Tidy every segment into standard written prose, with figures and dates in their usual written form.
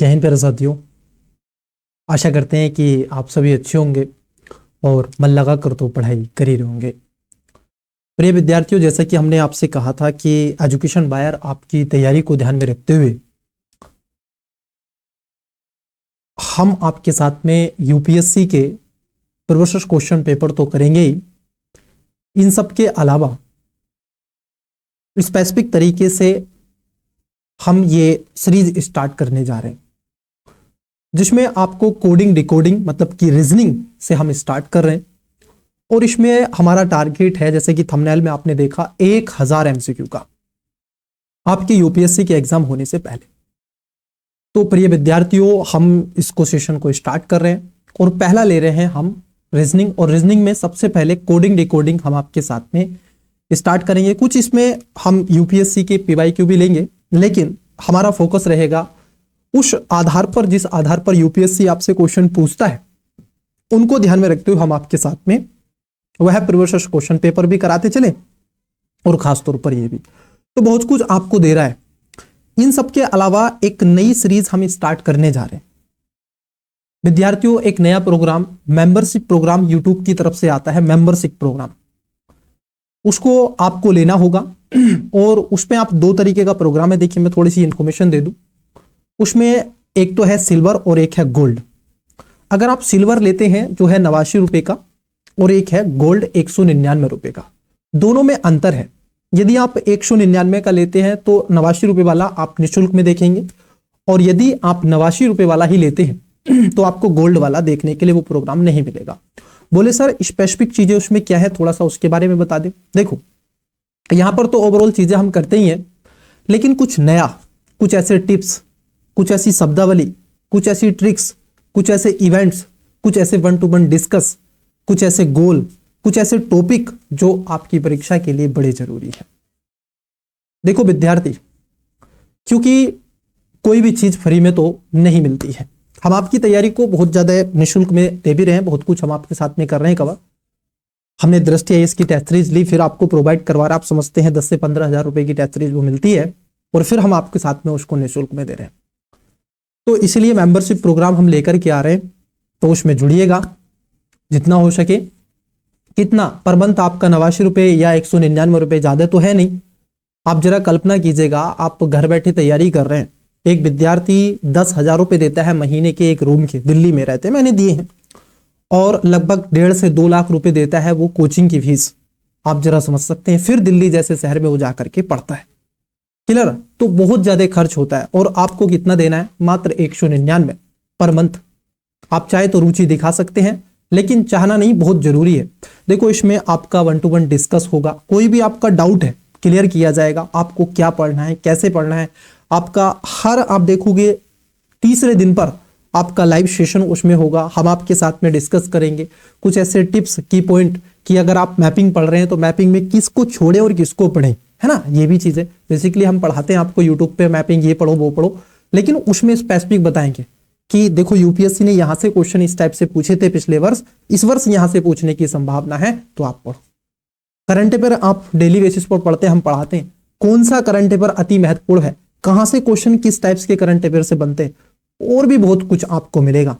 जय हिंद प्यारे साथियों। आशा करते हैं कि आप सभी अच्छे होंगे और मन लगा कर तो पढ़ाई कर ही रहे होंगे। प्रिय विद्यार्थियों, जैसा कि हमने आपसे कहा था कि एजुकेशन बायर आपकी तैयारी को ध्यान में रखते हुए हम आपके साथ में यूपीएससी के प्रीवियस क्वेश्चन पेपर तो करेंगे ही, इन सब के अलावा स्पेसिफिक तरीके से हम ये सीरीज स्टार्ट करने जा रहे हैं जिसमें आपको कोडिंग डिकोडिंग मतलब कि रीजनिंग से हम स्टार्ट कर रहे हैं। और इसमें हमारा टारगेट है, जैसे कि थंबनेल में आपने देखा, 1000 एमसीक्यू का आपके यूपीएससी के एग्जाम होने से पहले। तो प्रिय विद्यार्थियों, हम इसको सेशन को स्टार्ट कर रहे हैं और पहला ले रहे हैं हम रीजनिंग। और रीजनिंग में सबसे पहले कोडिंग डिकोडिंग हम आपके साथ में स्टार्ट करेंगे। कुछ इसमें हम यूपीएससी के पीवाईक्यू भी लेंगे, लेकिन हमारा फोकस रहेगा उस आधार पर जिस आधार पर यूपीएससी आपसे क्वेश्चन पूछता है, उनको ध्यान में रखते हुए हम आपके साथ में वह प्रीवियस क्वेश्चन पेपर भी कराते चले और खास तौर पर ये भी। तो बहुत कुछ आपको दे रहा है। इन सब के अलावा एक नई सीरीज हम स्टार्ट करने जा रहे हैं विद्यार्थियों। एक नया प्रोग्राम, मेंबरशिप प्रोग्राम यूट्यूब की तरफ से आता है, मेंबरशिप प्रोग्राम। उसको आपको लेना होगा और उसमें आप दो तरीके का प्रोग्राम है। देखिए, मैं थोड़ी सी इंफॉर्मेशन दे दूं। उसमें एक तो है सिल्वर और एक है गोल्ड। अगर आप सिल्वर लेते हैं जो है 89 रुपए का, और एक है गोल्ड 199 रुपए का, दोनों में अंतर है। यदि आप 199 का लेते हैं तो 89 रुपए वाला आप निःशुल्क में देखेंगे, और यदि आप 89 रुपए वाला ही लेते हैं तो आपको गोल्ड वाला देखने के लिए वो प्रोग्राम नहीं मिलेगा। बोले सर स्पेसिफिक चीजें उसमें क्या है, थोड़ा सा उसके बारे में बता दें। देखो, यहां पर तो ओवरऑल चीजें हम करते ही हैं, लेकिन कुछ नया, कुछ ऐसे टिप्स, कुछ ऐसी शब्दावली, कुछ ऐसी ट्रिक्स, कुछ ऐसे इवेंट्स, कुछ ऐसे 1 to 1 डिस्कस, कुछ ऐसे गोल, कुछ ऐसे टॉपिक जो आपकी परीक्षा के लिए बड़े जरूरी है। देखो विद्यार्थी, क्योंकि कोई भी चीज फ्री में तो नहीं मिलती है। हम आपकी तैयारी को बहुत ज्यादा निःशुल्क में दे भी रहे हैं, बहुत कुछ हम आपके साथ में कर रहे हैं। कवर हमने दृष्टि आईएएस की टेस्ट सीरीज ली, फिर आपको प्रोवाइड करवा रहा, आप समझते हैं 10 से 15 हजार रुपए की टेस्ट सीरीज वो मिलती है, और फिर हम आपके साथ में उसको निःशुल्क में दे रहे हैं। तो इसलिए मेंबरशिप प्रोग्राम हम लेकर के आ रहे हैं, तो उसमें जुड़िएगा जितना हो सके। कितना पर मंथ आपका 89 रुपए या 199 रुपए, ज्यादा तो है नहीं। आप जरा कल्पना कीजिएगा, आप घर बैठे तैयारी कर रहे हैं, एक विद्यार्थी 10,000 रुपए देता है महीने के एक रूम के, दिल्ली में रहते हैं, मैंने दिए हैं, और लगभग 1.5 से 2 लाख रुपए देता है वो कोचिंग की फीस। आप जरा समझ सकते हैं, फिर दिल्ली जैसे शहर में वो जाकर के पढ़ता है। क्लियर? तो बहुत ज्यादा खर्च होता है, और आपको कितना देना है? मात्र 199 पर मंथ। आप चाहे तो रुचि दिखा सकते हैं, लेकिन चाहना नहीं बहुत जरूरी है। देखो, इसमें आपका 1 to 1 डिस्कस होगा, कोई भी आपका डाउट है क्लियर किया जाएगा। आपको क्या पढ़ना है, कैसे पढ़ना है, आपका हर, आप देखोगे तीसरे दिन पर आपका लाइव सेशन उसमें होगा। हम आपके साथ में डिस्कस करेंगे कुछ ऐसे टिप्स की पॉइंट कि अगर आप मैपिंग पढ़ रहे हैं तो मैपिंग में किसको छोड़े और किसको पढ़ें, है ना। ये भी चीजें बेसिकली हम पढ़ाते हैं आपको यूट्यूब पे, मैपिंग ये पढ़ो वो पढ़ो, लेकिन उसमें स्पेसिफिक बताएंगे कि देखो यूपीएससी ने यहां से क्वेश्चन इस टाइप से पूछे थे पिछले वर्ष, इस वर्ष यहां से पूछने की संभावना है, तो आप पढ़ो। करंट अफेयर आप डेली बेसिस पर पढ़ते हैं, हम पढ़ाते हैं कौन सा करंट अफेयर अति महत्वपूर्ण है, कहां से क्वेश्चन किस टाइप्स के करंट अफेयर से बनते हैं, और भी बहुत कुछ आपको मिलेगा।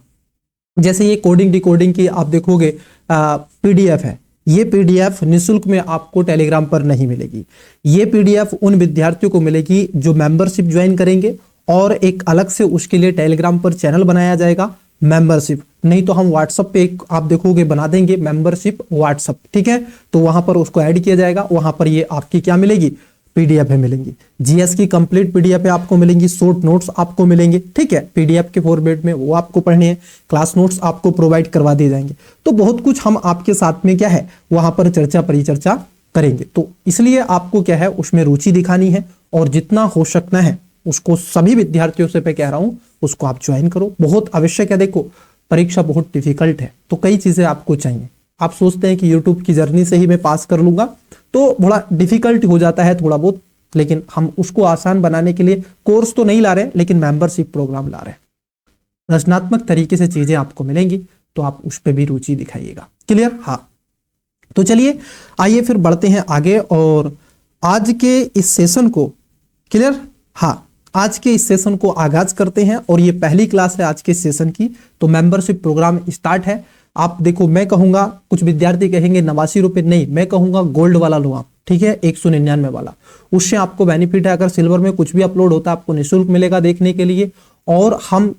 जैसे ये कोडिंग डिकोडिंग की आप देखोगे पीडीएफ है, ये पीडीएफ निःशुल्क में आपको टेलीग्राम पर नहीं मिलेगी। ये पीडीएफ उन विद्यार्थियों को मिलेगी जो मेंबरशिप ज्वाइन करेंगे, और एक अलग से उसके लिए टेलीग्राम पर चैनल बनाया जाएगा मेंबरशिप। नहीं तो हम व्हाट्सएप पे एक आप देखोगे बना देंगे मेंबरशिप व्हाट्सएप, ठीक है। तो वहां पर उसको ऐड किया जाएगा, वहां पर ये आपकी क्या मिलेगी, पीडीएफ है मिलेंगी। जीएस की कंप्लीट पीडीएफ आपको मिलेंगी, शॉर्ट नोट्स आपको मिलेंगे, ठीक है, पीडीएफ के फॉर्मेट में, वो आपको पढ़ने हैं। क्लास नोट्स आपको प्रोवाइड करवा दिए जाएंगे। तो बहुत कुछ हम आपके साथ में क्या है वहां पर चर्चा परिचर्चा करेंगे। तो इसलिए आपको क्या है उसमें रुचि दिखानी है, और जितना हो सकना है उसको सभी विद्यार्थियों से मैं कह रहा हूं उसको आप ज्वाइन करो, बहुत आवश्यक है। देखो, परीक्षा बहुत डिफिकल्ट है, तो कई चीजें आपको चाहिए। आप सोचते हैं कि यूट्यूब की जर्नी से ही मैं पास कर लूंगा, तो बड़ा डिफिकल्ट हो जाता है थोड़ा बहुत, लेकिन हम उसको आसान बनाने के लिए कोर्स तो नहीं ला रहे, लेकिन मेंबरशिप प्रोग्राम ला रहे हैं। रचनात्मक तरीके से चीजें आपको मिलेंगी, तो आप उस पर भी रुचि दिखाइएगा। क्लियर? हाँ, तो चलिए आइए फिर बढ़ते हैं आगे, और आज के इस सेशन को, क्लियर, हाँ, आज के इस सेशन को आगाज करते हैं और ये पहली क्लास है आज के सेशन की। तो मेंबरशिप प्रोग्राम स्टार्ट है। आप देखो, मैं कहूंगा, कुछ विद्यार्थी कहेंगे 89 रुपए, नहीं, मैं कहूंगा गोल्ड वाला लो आप, ठीक है, 199 वाला। उससे आपको बेनिफिट है, अगर सिल्वर में कुछ भी अपलोड होता है आपको निःशुल्क मिलेगा देखने के लिए। और हम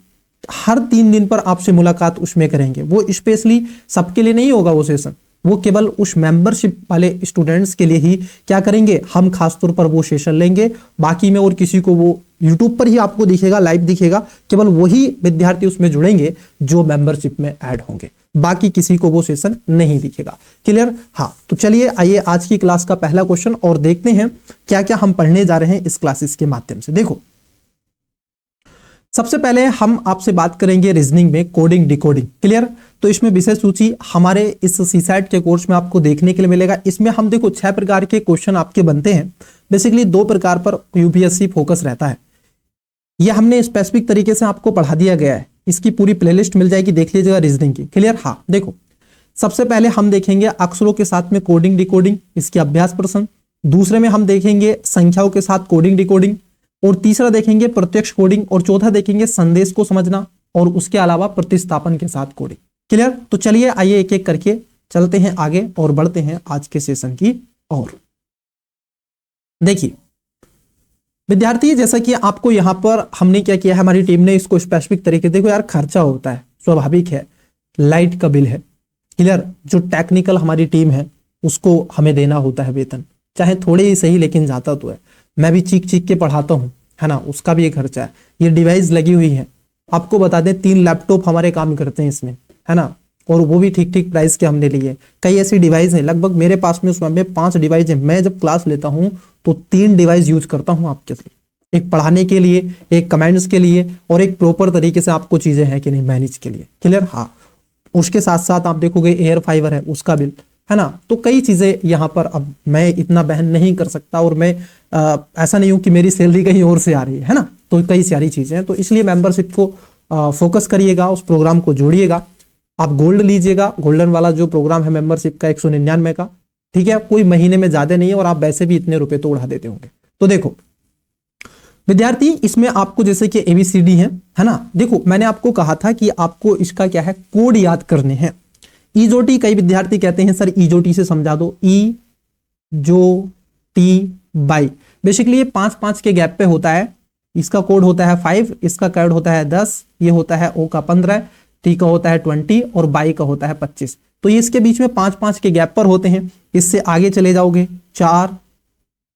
हर 3 दिन पर आपसे मुलाकात उसमें करेंगे। वो स्पेशली सबके लिए नहीं होगा वो सेशन, वो केवल उस मेंबरशिप वाले स्टूडेंट्स के लिए ही क्या करेंगे, हम खासतौर पर वो सेशन लेंगे। बाकी में और किसी को, वो यूट्यूब पर ही आपको दिखेगा, लाइव दिखेगा, केवल वही विद्यार्थी उसमें जुड़ेंगे जो मेंबरशिप में ऐड होंगे, बाकी किसी को वो सेशन नहीं दिखेगा। क्लियर? हाँ, तो चलिए आइए आज की क्लास का पहला क्वेश्चन और देखते हैं क्या क्या हम पढ़ने जा रहे हैं इस क्लासेस के माध्यम से। देखो, सबसे पहले हम आपसे बात करेंगे रीजनिंग में कोडिंग डिकोडिंग। क्लियर? तो इसमें विषय सूची हमारे इस सीसैट के कोर्स में आपको देखने के लिए मिलेगा। इसमें हम देखो 6 प्रकार के क्वेश्चन आपके बनते हैं। बेसिकली 2 प्रकार पर यूपीएससी फोकस रहता है। यह हमने स्पेसिफिक तरीके से आपको पढ़ा दिया गया है। इसकी पूरी प्लेलिस्ट मिल जाएगी, देख लीजिएगा रीजनिंग की। क्लियर? हाँ, देखो, सबसे पहले हम देखेंगे अक्षरों के साथ में कोडिंग डिकोडिंग, इसके अभ्यास प्रश्न। दूसरे में हम देखेंगे संख्याओं के साथ कोडिंग डिकोडिंग, और तीसरा देखेंगे प्रत्यक्ष कोडिंग, और चौथा देखेंगे संदेश को समझना, और उसके अलावा प्रतिस्थापन के साथ कोडिंग। क्लियर? तो चलिए आइए एक एक करके चलते हैं आगे और बढ़ते हैं आज के सेशन की ओर। देखिए विद्यार्थी, जैसा कि आपको यहां पर हमने क्या किया है, हमारी टीम ने इसको स्पेसिफिक तरीके, देखो यार, खर्चा होता है, स्वाभाविक है, लाइट का बिल है। क्लियर? जो टेक्निकल हमारी टीम है उसको हमें देना होता है वेतन, चाहे थोड़े ही सही, लेकिन जाता तो है। मैं भी चीख चीख के पढ़ाता हूं, है ना, उसका भी एक खर्चा है। ये डिवाइस लगी हुई है, आपको बता दें 3 लैपटॉप हमारे काम करते हैं इसमें, है ना, और वो भी ठीक ठीक प्राइस के हमने लिए। कई ऐसी डिवाइस है, लगभग मेरे पास में उसमें 5 डिवाइस है। मैं जब क्लास लेता हूं तो 3 डिवाइस यूज करता हूं आपके लिए, एक पढ़ाने के लिए, एक कमेंट्स के लिए, और एक प्रॉपर तरीके से आपको चीजें हैं कि नहीं मैनेज के लिए। क्लियर? हाँ, उसके साथ साथ आप देखोगे एयर फाइबर है, उसका बिल, है ना। तो कई चीजें यहाँ पर, अब मैं इतना बहन नहीं कर सकता, और मैं ऐसा नहीं हूं कि मेरी सैलरी कहीं और से आ रही है ना। तो कई सारी चीजें हैं, तो इसलिए मेंबरशिप को फोकस करिएगा, उस प्रोग्राम को जोड़िएगा। आप गोल्ड लीजिएगा, गोल्डन वाला जो प्रोग्राम है मेंबरशिप का 199 का, ठीक है, कोई महीने में ज्यादा नहीं है, और आप वैसे भी इतने रुपए तो उड़ा देते होंगे। तो देखो विद्यार्थी, इसमें आपको जैसे कि एबीसीडी है ना। देखो मैंने आपको कहा था कि आपको इसका क्या है, कोड याद करने हैं। ईजोटी, कई विद्यार्थी कहते हैं सर ईजोटी से समझा दो। ई जो टी बाई, बेसिकली ये 5-5 के गैप पे होता है। इसका कोड होता है 5, इसका कोड होता है 10, ये होता है ओ का 15, टी का होता है 20, और बाई का होता है 25। तो ये इसके बीच में 5-5 के गैप पर होते हैं। इससे आगे चले जाओगे 4,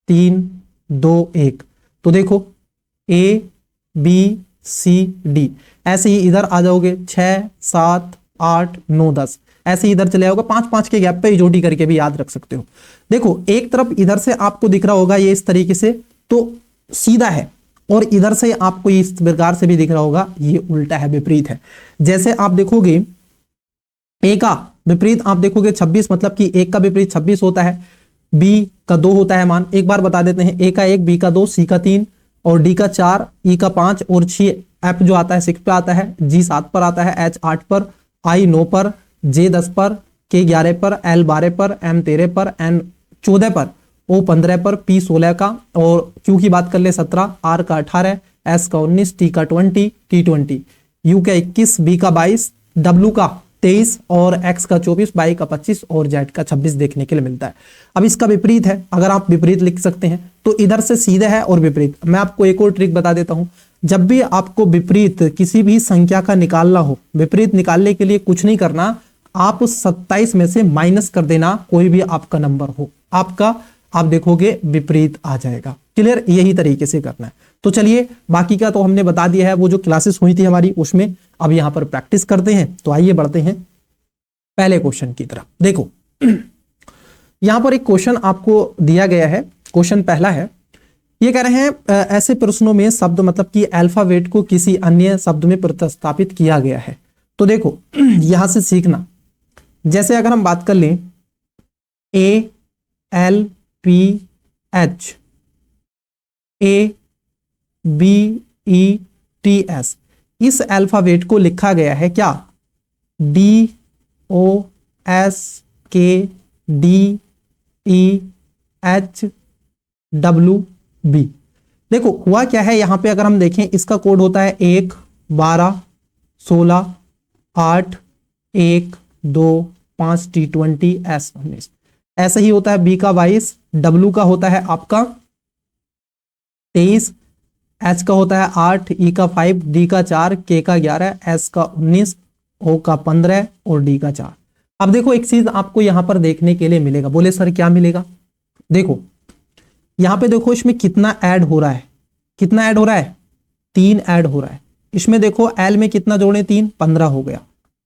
3, 2, 1, तो देखो ए बी सी डी, ऐसे ही इधर आ जाओगे 6, 7, 8, 9, 10, ऐसे ही इधर चले जाओगे। 5-5 के गैप पे ईजोटी करके भी याद रख सकते हो। देखो एक तरफ इधर से आपको दिख रहा होगा ये इस तरीके से, तो सीधा है, और इधर से आपको इस प्रकार से भी दिख रहा होगा, ये उल्टा है, विपरीत है। जैसे आप देखोगे ए का विपरीत आप देखोगे 26, मतलब कि 1 का विपरीत 26 होता है, बी का 2 होता है मान। एक बार बता देते हैं, ए का 1, बी का 2, सी का 3, और डी का 4, ई का 5, और 6, एफ जो आता है 6 पे आता है, जी 7 पर आता है, एच 8 पर, आई 9 पर, जे 10 पर, के 11 पर, एल 12 पर, एम 13 पर, एन 14 पर, ओ 15 पर, पी 16 का, और क्यू की बात कर ले 17, आर का 18, एस का 19, टी का 20, टी 20, यू का 21, बी का 22, डब्ल्यू का 23, और एक्स का 24, वाई का 25, और जेड का 26 देखने के लिए मिलता है। अब इसका विपरीत है, अगर आप विपरीत लिख सकते हैं तो इधर से सीधा है और विपरीत। मैं आपको एक और ट्रिक बता देता हूं, जब भी आपको विपरीत किसी भी संख्या का निकालना हो, विपरीत निकालने के लिए कुछ नहीं करना, आप 27 में से माइनस कर देना कोई भी आपका नंबर हो, आपका आप देखोगे विपरीत आ जाएगा। क्लियर? यही तरीके से करना है। तो चलिए बाकी का तो हमने बता दिया है, वो जो क्लासेस हुई थी हमारी उसमें, अब यहां पर प्रैक्टिस करते हैं। तो आइए बढ़ते हैं पहले क्वेश्चन की तरफ। देखो यहां पर एक क्वेश्चन आपको दिया गया है। क्वेश्चन पहला है, ये कह रहे हैं ऐसे प्रश्नों में शब्द, मतलब कि अल्फाबेट को किसी अन्य शब्द में प्रतिस्थापित किया गया है। तो देखो यहां से सीखना, जैसे अगर हम बात कर लें A L P H, A B E T S, इस अल्फाबेट को लिखा गया है क्या, D O S K D E H W B. देखो हुआ क्या है यहाँ पे, अगर हम देखें इसका कोड होता है 1 12 16 8 1 2 5 T20 S19। ऐसा ही होता है बी का 22, डब्ल्यू का होता है आपका 23, एच का होता है 8, ई का 5, डी का 4, के का 11, एस का 19, ओ का 15 और डी का 4। अब देखो एक चीज आपको यहां पर देखने के लिए मिलेगा। बोले सर क्या मिलेगा? देखो यहां पे देखो इसमें कितना ऐड हो रहा है, कितना ऐड हो रहा है? 3 ऐड हो रहा है। इसमें देखो एल में कितना जोड़े 3, 15 हो गया।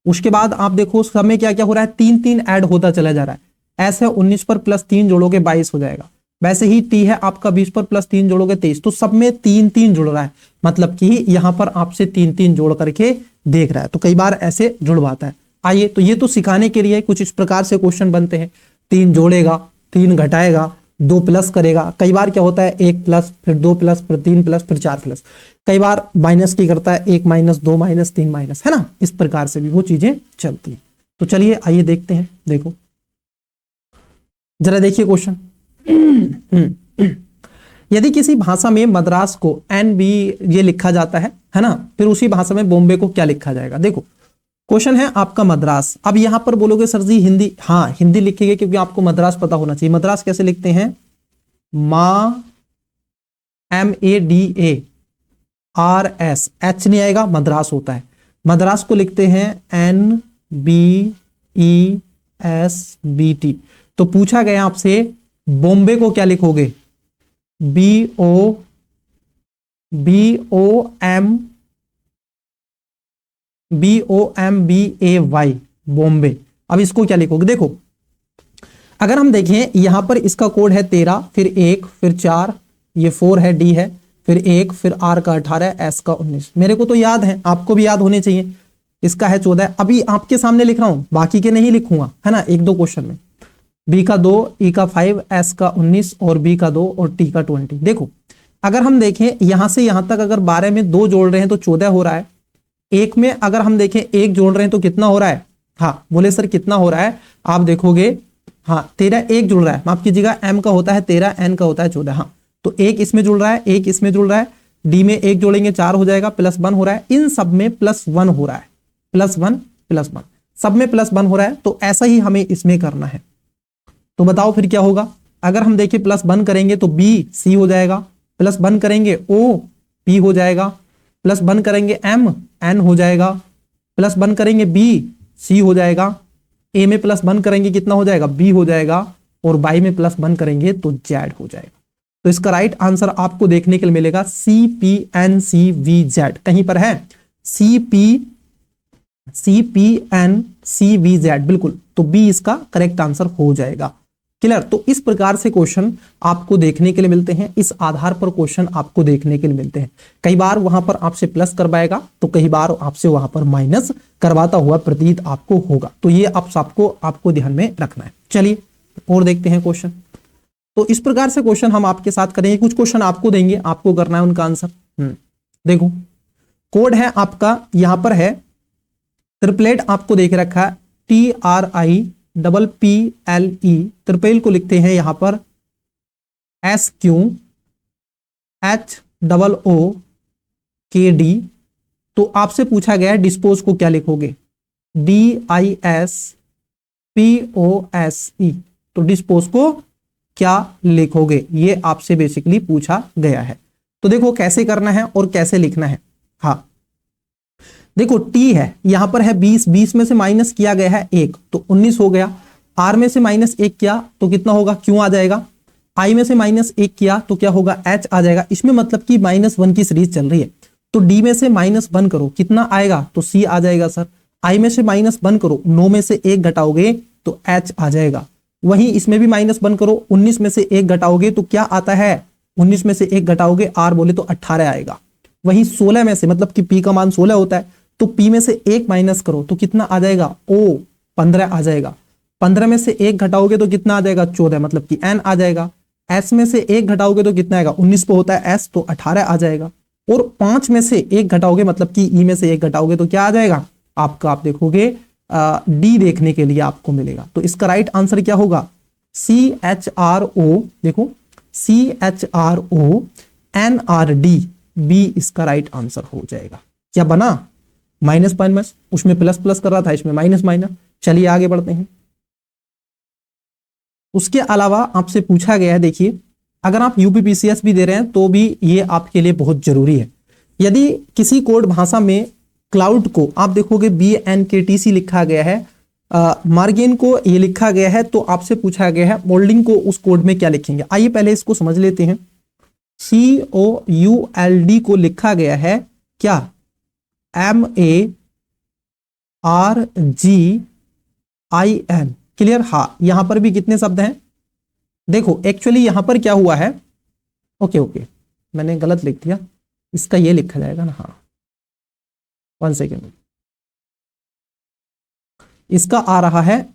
उसके बाद आप देखो सब में क्या क्या हो रहा है, 3 3 ऐड होता चला जा रहा है। ऐसे 19 पर प्लस 3 जोड़ोगे 22 हो जाएगा। वैसे ही टी है आपका 20 पर प्लस 3 जोड़ोगे 23। तो सब में 3 3 जुड़ रहा है, मतलब कि यहां पर आपसे 3 3 जोड़ करके देख रहा है। तो कई बार ऐसे जुड़वाता है। आइए, तो ये तो सिखाने के लिए कुछ इस प्रकार से क्वेश्चन बनते हैं। 3 जोड़ेगा, 3 घटाएगा, 2 प्लस करेगा। कई बार क्या होता है 1 प्लस, फिर 2 प्लस, फिर 3 प्लस, फिर 4 प्लस। कई बार माइनस की करता है, 1 माइनस, 2 माइनस, 3 माइनस, है ना। इस प्रकार से भी वो चीजें चलती हैं। तो चलिए आइए देखते हैं। देखो जरा देखिए क्वेश्चन। यदि किसी भाषा में मद्रास को NB ये लिखा जाता है ना, फिर उसी भाषा में बॉम्बे को क्या लिखा जाएगा? देखो क्वेश्चन है आपका मद्रास। अब यहां पर बोलोगे सर जी हिंदी, हाँ हिंदी लिखेंगे क्योंकि आपको मद्रास पता होना चाहिए। मद्रास कैसे लिखते हैं? MADRAS, एच नहीं आएगा, मद्रास होता है। मद्रास को लिखते हैं NBESBT। तो पूछा गया आपसे बॉम्बे को क्या लिखोगे? BOMBAY, बॉम्बे। अब इसको क्या लिखोगे? देखो अगर हम देखें यहां पर इसका कोड है 13, फिर 1, फिर 4, ये 4 है, डी है, फिर 1, फिर आर का 18, एस का 19। मेरे को तो याद है, आपको भी याद होने चाहिए। इसका है 14। अभी आपके सामने लिख रहा हूं, बाकी के नहीं लिखूंगा, है ना, 1 2 क्वेश्चन में। बी का 2, ई का 5, एस का 19 और बी का 2 और टी का 20। देखो अगर हम देखें यहां से यहां तक अगर 12 में 2 जोड़ रहे हैं तो 14 हो रहा है। 1 में अगर हम देखें 1 जोड़ रहे हैं तो कितना हो रहा है? हाँ बोले सर कितना हो रहा है? आप देखोगे हाँ 13, 1 जुड़ रहा है, माफ कीजिएगा, एम का होता है 13, एन का होता है 14। हाँ तो 1 इसमें जुड़ रहा है, 1 इसमें जुड़ रहा है, डी में 1 जोड़ेंगे 4 हो जाएगा, +1 हो रहा है। इन सब में +1 हो रहा है, +1 +1, सब में +1 हो रहा है। तो ऐसा ही हमें इसमें करना है। तो बताओ फिर क्या होगा? अगर हम देखें +1 करेंगे तो बी सी हो जाएगा, +1 करेंगे ओ पी हो जाएगा, +1 करेंगे एम एन हो जाएगा, +1 करेंगे बी सी हो जाएगा, ए में +1 करेंगे कितना हो जाएगा? बी हो जाएगा, और बाई में +1 करेंगे तो जेड हो जाएगा। तो इसका राइट आंसर आपको देखने के लिए मिलेगा CPNCVZ। कहीं पर है CPNCVZ, बिल्कुल। तो बी इसका करेक्ट आंसर हो जाएगा। क्लियर? तो इस प्रकार से क्वेश्चन आपको देखने के लिए मिलते हैं, इस आधार पर क्वेश्चन आपको देखने के लिए मिलते हैं। कई बार वहां पर आपसे प्लस करवाएगा तो कई बार आपसे वहां पर माइनस करवाता हुआ प्रतीत आपको होगा। तो ये आप सबको आपको ध्यान में रखना है। चलिए और देखते हैं क्वेश्चन। तो इस प्रकार से क्वेश्चन हम आपके साथ करेंगे। कुछ क्वेश्चन आपको देंगे, आपको करना है उनका आंसर। देखो कोड है आपका, यहां पर है ट्रिपलेट, आपको देख रखा है TRIPPLE। ट्रिपल को लिखते हैं यहां पर SQHOOKD। तो आपसे पूछा गया है डिस्पोज को क्या लिखोगे? DISPOSE। तो डिस्पोज को क्या लिखोगे, ये आपसे बेसिकली पूछा गया है। तो देखो कैसे करना है और कैसे लिखना है। हाँ देखो टी है, यहां पर है 20, 20 में से माइनस किया गया है 1 तो 19 हो गया। आर में से -1 किया तो कितना होगा? क्यों आ जाएगा। आई में से -1 किया तो क्या होगा? एच आ जाएगा। इसमें मतलब कि -1 की सीरीज चल रही है। तो डी में से -1 करो, कितना आएगा? तो सी आ जाएगा सर। आई में से -1 करो, 9 में से 1 घटाओगे तो एच आ जाएगा। वहीं इसमें भी -1 करो, 19 में से 1 घटाओगे तो क्या आता है? 19 में से 1 घटाओगे आर बोले तो 18 आएगा। वहीं 16 में से, मतलब कि पी का मान 16 होता है, तो पी में से 1 माइनस करो तो कितना आ जाएगा? ओ 15 आ जाएगा। 15 में से 1 घटाओगे तो कितना आ जाएगा? 14, मतलब कि एन आ जाएगा। एस में से 1 घटाओगे तो कितना आएगा? 19 पे होता है एस, तो 18 आ जाएगा। और 5 में से 1 घटाओगे, मतलब कि ई में से 1 घटाओगे तो क्या आ जाएगा आपका? आप देखोगे डी देखने के लिए आपको मिलेगा। तो इसका राइट आंसर क्या होगा? CHRO। देखो CHRO NRD, बी इसका राइट आंसर हो जाएगा। क्या बना? माइनस माइनस, उसमें प्लस प्लस कर रहा था, इसमें माइनस माइनस। चलिए आगे बढ़ते हैं। उसके अलावा आपसे पूछा गया है, देखिए अगर आप यूपीपीसीएस भी दे रहे हैं तो भी ये आपके लिए बहुत जरूरी है। यदि किसी कोड भाषा में क्लाउड को आप देखोगे BNKTC लिखा गया है, मार्जिन को ये लिखा गया है, तो आपसे पूछा गया है मोल्डिंग को उस कोड में क्या लिखेंगे। आइए पहले इसको समझ लेते हैं। COULD को लिखा गया है क्या? MARGIN। क्लियर? हाँ, यहां पर भी कितने शब्द हैं? देखो एक्चुअली यहां पर क्या हुआ है, ओके मैंने गलत लिख दिया, इसका ये लिखा जाएगा ना, हाँ 1 सेकेंड, इसका आ रहा है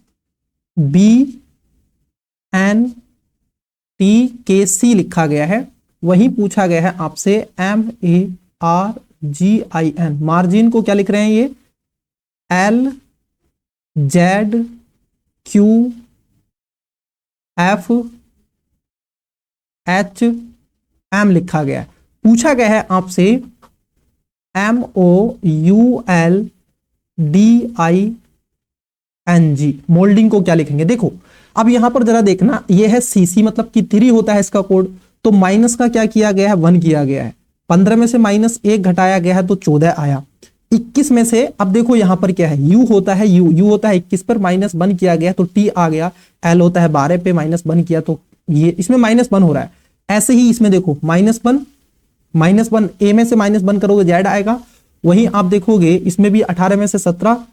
BNTKC लिखा गया है। वही पूछा गया है आपसे MARGIN। मार्जिन को क्या लिख रहे हैं? ये LZQFHM लिखा गया है। पूछा गया है आपसे MOULDING, मोल्डिंग को क्या लिखेंगे। देखो अब यहां पर जरा देखना, ये है CC मतलब कि 3 होता है इसका कोड, तो माइनस का क्या किया गया है? 1 किया गया है। 15 में से -1 घटाया गया है तो 14 आया। 21 में से अब देखो यहां पर क्या है, U होता है, U होता है 21 पर -1 किया गया तो T आ गया। L होता है 12 पे -1 किया तो ये इसमें -1 हो रहा है। ऐसे ही इसमें देखो -1 A में से -1 करोगे Z आएगा। वहीं आप देखोगे इसमें भी 18 में से 17,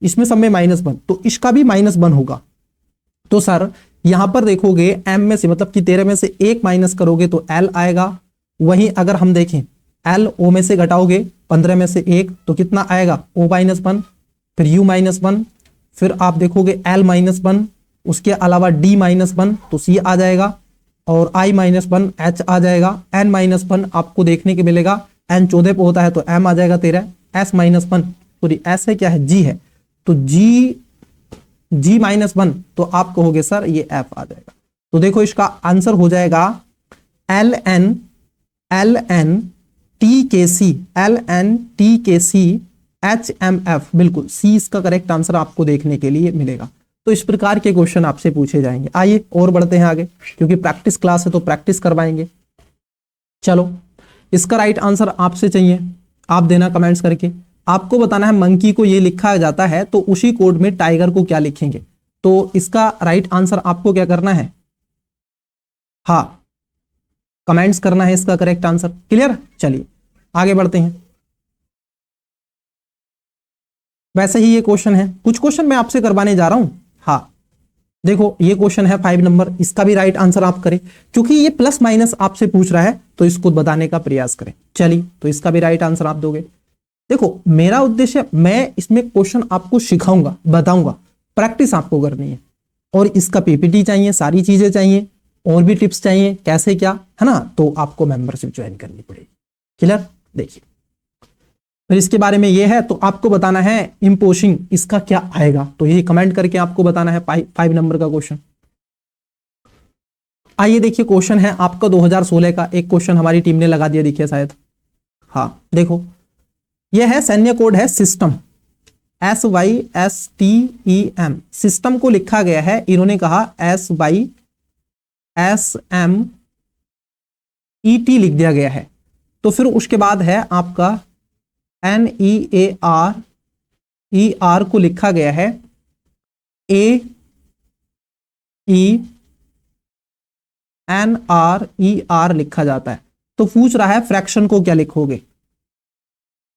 इसमें सब में -1, तो इसका भी -1 होगा। तो सर यहां पर देखोगे M में से मतलब कि 13 में से 1 माइनस करोगे तो L आएगा। वहीं अगर हम देखें L O में से घटाओगे 15 में से 1 तो कितना आएगा? O -1, फिर U -1, फिर आप देखोगे L -1, उसके अलावा D -1 तो C आ जाएगा, और I -1 H आ जाएगा। N -1 आपको देखने के मिलेगा, N 14 पे होता है तो M आ जाएगा 13। S -1 सॉरी S है क्या है? G है, तो G -1 तो आप कहोगे सर ये F आ जाएगा। तो देखो इसका आंसर हो जाएगा LNTKC HMF। बिल्कुल C इसका करेक्ट आंसर आपको देखने के लिए मिलेगा। तो इस प्रकार के क्वेश्चन आपसे पूछे जाएंगे। आइए और बढ़ते हैं आगे, क्योंकि प्रैक्टिस क्लास है तो प्रैक्टिस करवाएंगे। चलो इसका राइट आंसर आपसे चाहिए, आप देना कमेंट्स करके। आपको बताना है मंकी को ये लिखा जाता है तो उसी कोड में टाइगर को क्या लिखेंगे। तो इसका राइट आंसर आपको क्या करना है? हाँ कमेंट्स करना है इसका करेक्ट आंसर। क्लियर? चलिए आगे बढ़ते हैं। वैसे ही ये क्वेश्चन है, कुछ क्वेश्चन मैं आपसे करवाने जा रहा हूं। हाँ देखो ये क्वेश्चन है 5 नंबर, इसका भी राइट आंसर आप करें, क्योंकि ये प्लस माइनस आपसे पूछ रहा है तो इसको बताने का प्रयास करें। चलिए तो इसका भी राइट आंसर आप दोगे। देखो मेरा उद्देश्य, मैं इसमें क्वेश्चन आपको सिखाऊंगा, बताऊंगा, प्रैक्टिस आपको करनी है, और इसका PPT चाहिए, सारी चीजें चाहिए, और भी टिप्स चाहिए कैसे क्या है ना, तो आपको मेंबरशिप ज्वाइन करनी पड़ेगी। क्लियर? देखिए फिर इसके बारे में ये है, तो आपको बताना है इंपोजिंग इसका क्या आएगा, तो ये कमेंट करके आपको बताना है 5 नंबर का क्वेश्चन। आइए देखिए क्वेश्चन है आपका 2016 का, एक क्वेश्चन हमारी टीम ने लगा दिया, देखिए शायद। हाँ देखो यह है सैन्य कोड है सिस्टम, SYSTEM। सिस्टम को लिखा गया है, इन्होंने कहा SYSMET लिख दिया गया है। तो फिर उसके बाद है आपका NEARER को लिखा गया है AENRER लिखा जाता है। तो पूछ रहा है फ्रैक्शन को क्या लिखोगे?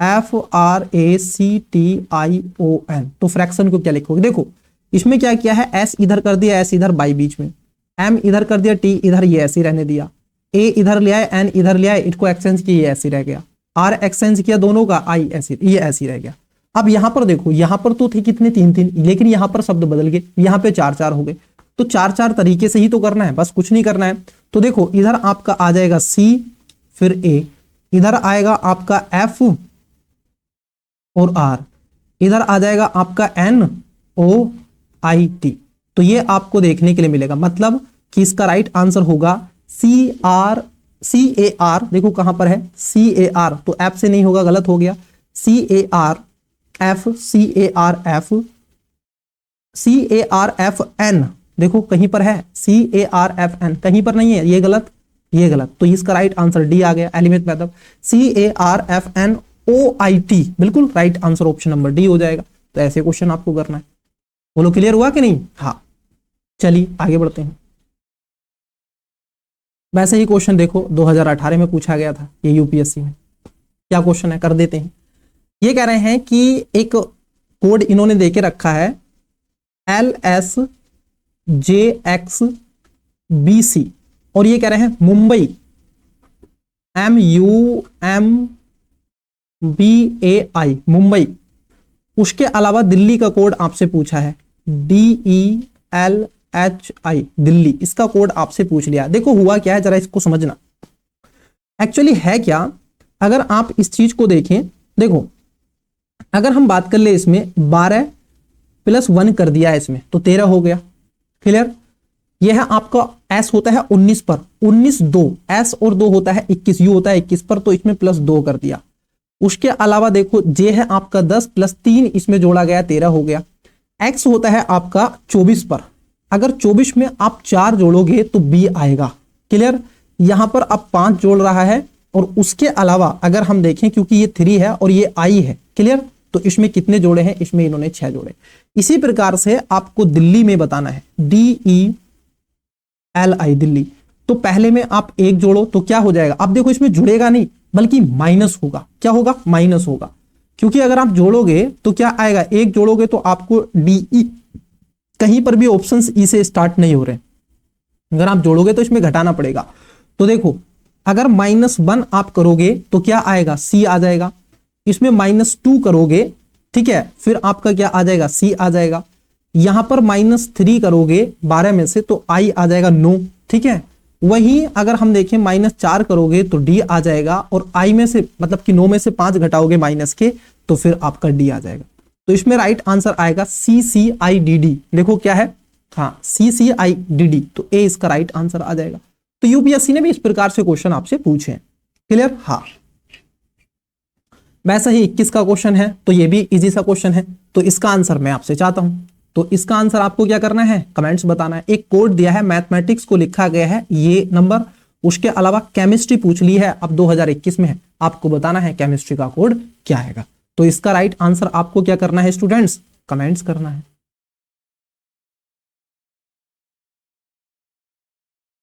FRACTION। तो फ्रैक्शन को क्या लिखोगे? देखो इसमें क्या किया है, S इधर कर दिया, S इधर बाई बीच में, M इधर कर दिया, T इधर, ये ऐसे रहने दिया, A इधर ले आए, N इधर ले आए, इसको एक्सचेंज किया, ये ऐसे रह गया, R एक्सचेंज किया दोनों का, I ऐसे, ये ऐसे रह गया। अब यहां पर देखो, यहां पर तो थे कितने 3, लेकिन यहां पर शब्द बदल गए, यहां पे 4 हो गए। तो 4 तरीके से ही तो करना है, बस कुछ नहीं करना है। तो देखो इधर आपका आ जाएगा C, फिर A, इधर आएगा आपका F और R, इधर आ जाएगा आपका NOIT। तो ये आपको देखने के लिए मिलेगा, मतलब कि इसका राइट आंसर होगा CAR देखो कहां पर है CAR, तो एफ से नहीं होगा, गलत हो गया। CARFN देखो कहीं पर है CARFN, कहीं पर नहीं है, ये गलत ये गलत, तो इसका राइट आंसर डी आ गया, एलिमेंट मेथड। CARFNOIT बिल्कुल right answer option number D हो जाएगा। तो ऐसे क्वेश्चन आपको करना है। बोलो क्लियर हुआ कि नहीं? हाँ, चलिए आगे बढ़ते हैं। वैसे ही क्वेश्चन देखो 2018 में पूछा गया था ये यूपीएससी में। क्या क्वेश्चन है, कर देते हैं। ये कह रहे हैं कि एक कोड इन्होंने देके रखा है LSJXBC, और ये कह रहे हैं मुंबई MUMBAI मुंबई, उसके अलावा दिल्ली का कोड आपसे पूछा है DELHI दिल्ली, इसका कोड आपसे पूछ लिया। देखो हुआ क्या है, जरा इसको समझना। एक्चुअली है क्या, अगर आप इस चीज को देखें, देखो अगर हम बात कर ले इसमें 12 + 1 कर दिया है इसमें तो 13 हो गया। क्लियर? यह है आपका S होता है 19 पर, 19 2 S और 2 होता है 21, U होता है 21 पर, तो इसमें +2 कर दिया। उसके अलावा देखो J है आपका 10 + 3 इसमें जोड़ा गया 13 हो गया। X होता है आपका 24 पर, अगर 24 में आप 4 जोड़ोगे तो B आएगा। क्लियर? यहां पर अब 5 जोड़ रहा है, और उसके अलावा अगर हम देखें क्योंकि ये 3 है और ये I है, क्लियर, तो इसमें कितने जोड़े हैं, इसमें इन्होंने 6 जोड़े। इसी प्रकार से आपको दिल्ली में बताना है DELI दिल्ली, तो पहले में आप 1 जोड़ो तो क्या हो जाएगा, अब देखो इसमें जुड़ेगा नहीं बल्कि माइनस होगा। क्या होगा? माइनस होगा, क्योंकि अगर आप जोड़ोगे तो क्या आएगा, 1 जोड़ोगे तो आपको DE, कहीं पर भी ऑप्शन ई से स्टार्ट नहीं हो रहे, अगर आप जोड़ोगे तो इसमें घटाना पड़ेगा। तो देखो अगर -1 आप करोगे तो क्या आएगा, C आ जाएगा। इसमें -2 करोगे, ठीक है, फिर आपका क्या आ जाएगा, C आ जाएगा। यहां पर -3 करोगे 12 में से तो I आ जाएगा 9, ठीक है। वहीं अगर हम देखें -4 करोगे तो D आ जाएगा, और I में से मतलब कि 9 में से 5 घटाओगे माइनस के तो फिर आपका D आ जाएगा। तो इसमें राइट आंसर आएगा CCIDD। देखो क्या है, हाँ CCIDD, तो A इसका राइट आंसर आ जाएगा। तो यूपीएससी ने भी इस प्रकार से क्वेश्चन आपसे पूछे हैं। क्लियर? हाँ। वैसा ही 21 का क्वेश्चन है, तो ये भी इजी सा क्वेश्चन है, तो इसका आंसर मैं आपसे चाहता हूं। तो इसका आंसर आपको क्या करना है, कमेंट्स बताना है। एक कोड दिया है, मैथमेटिक्स को लिखा गया है ये नंबर, उसके अलावा केमिस्ट्री पूछ ली है, अब 2021 में है, आपको बताना है केमिस्ट्री का कोड क्या आएगा। तो इसका राइट आंसर आपको क्या करना है स्टूडेंट्स, कमेंट्स करना है।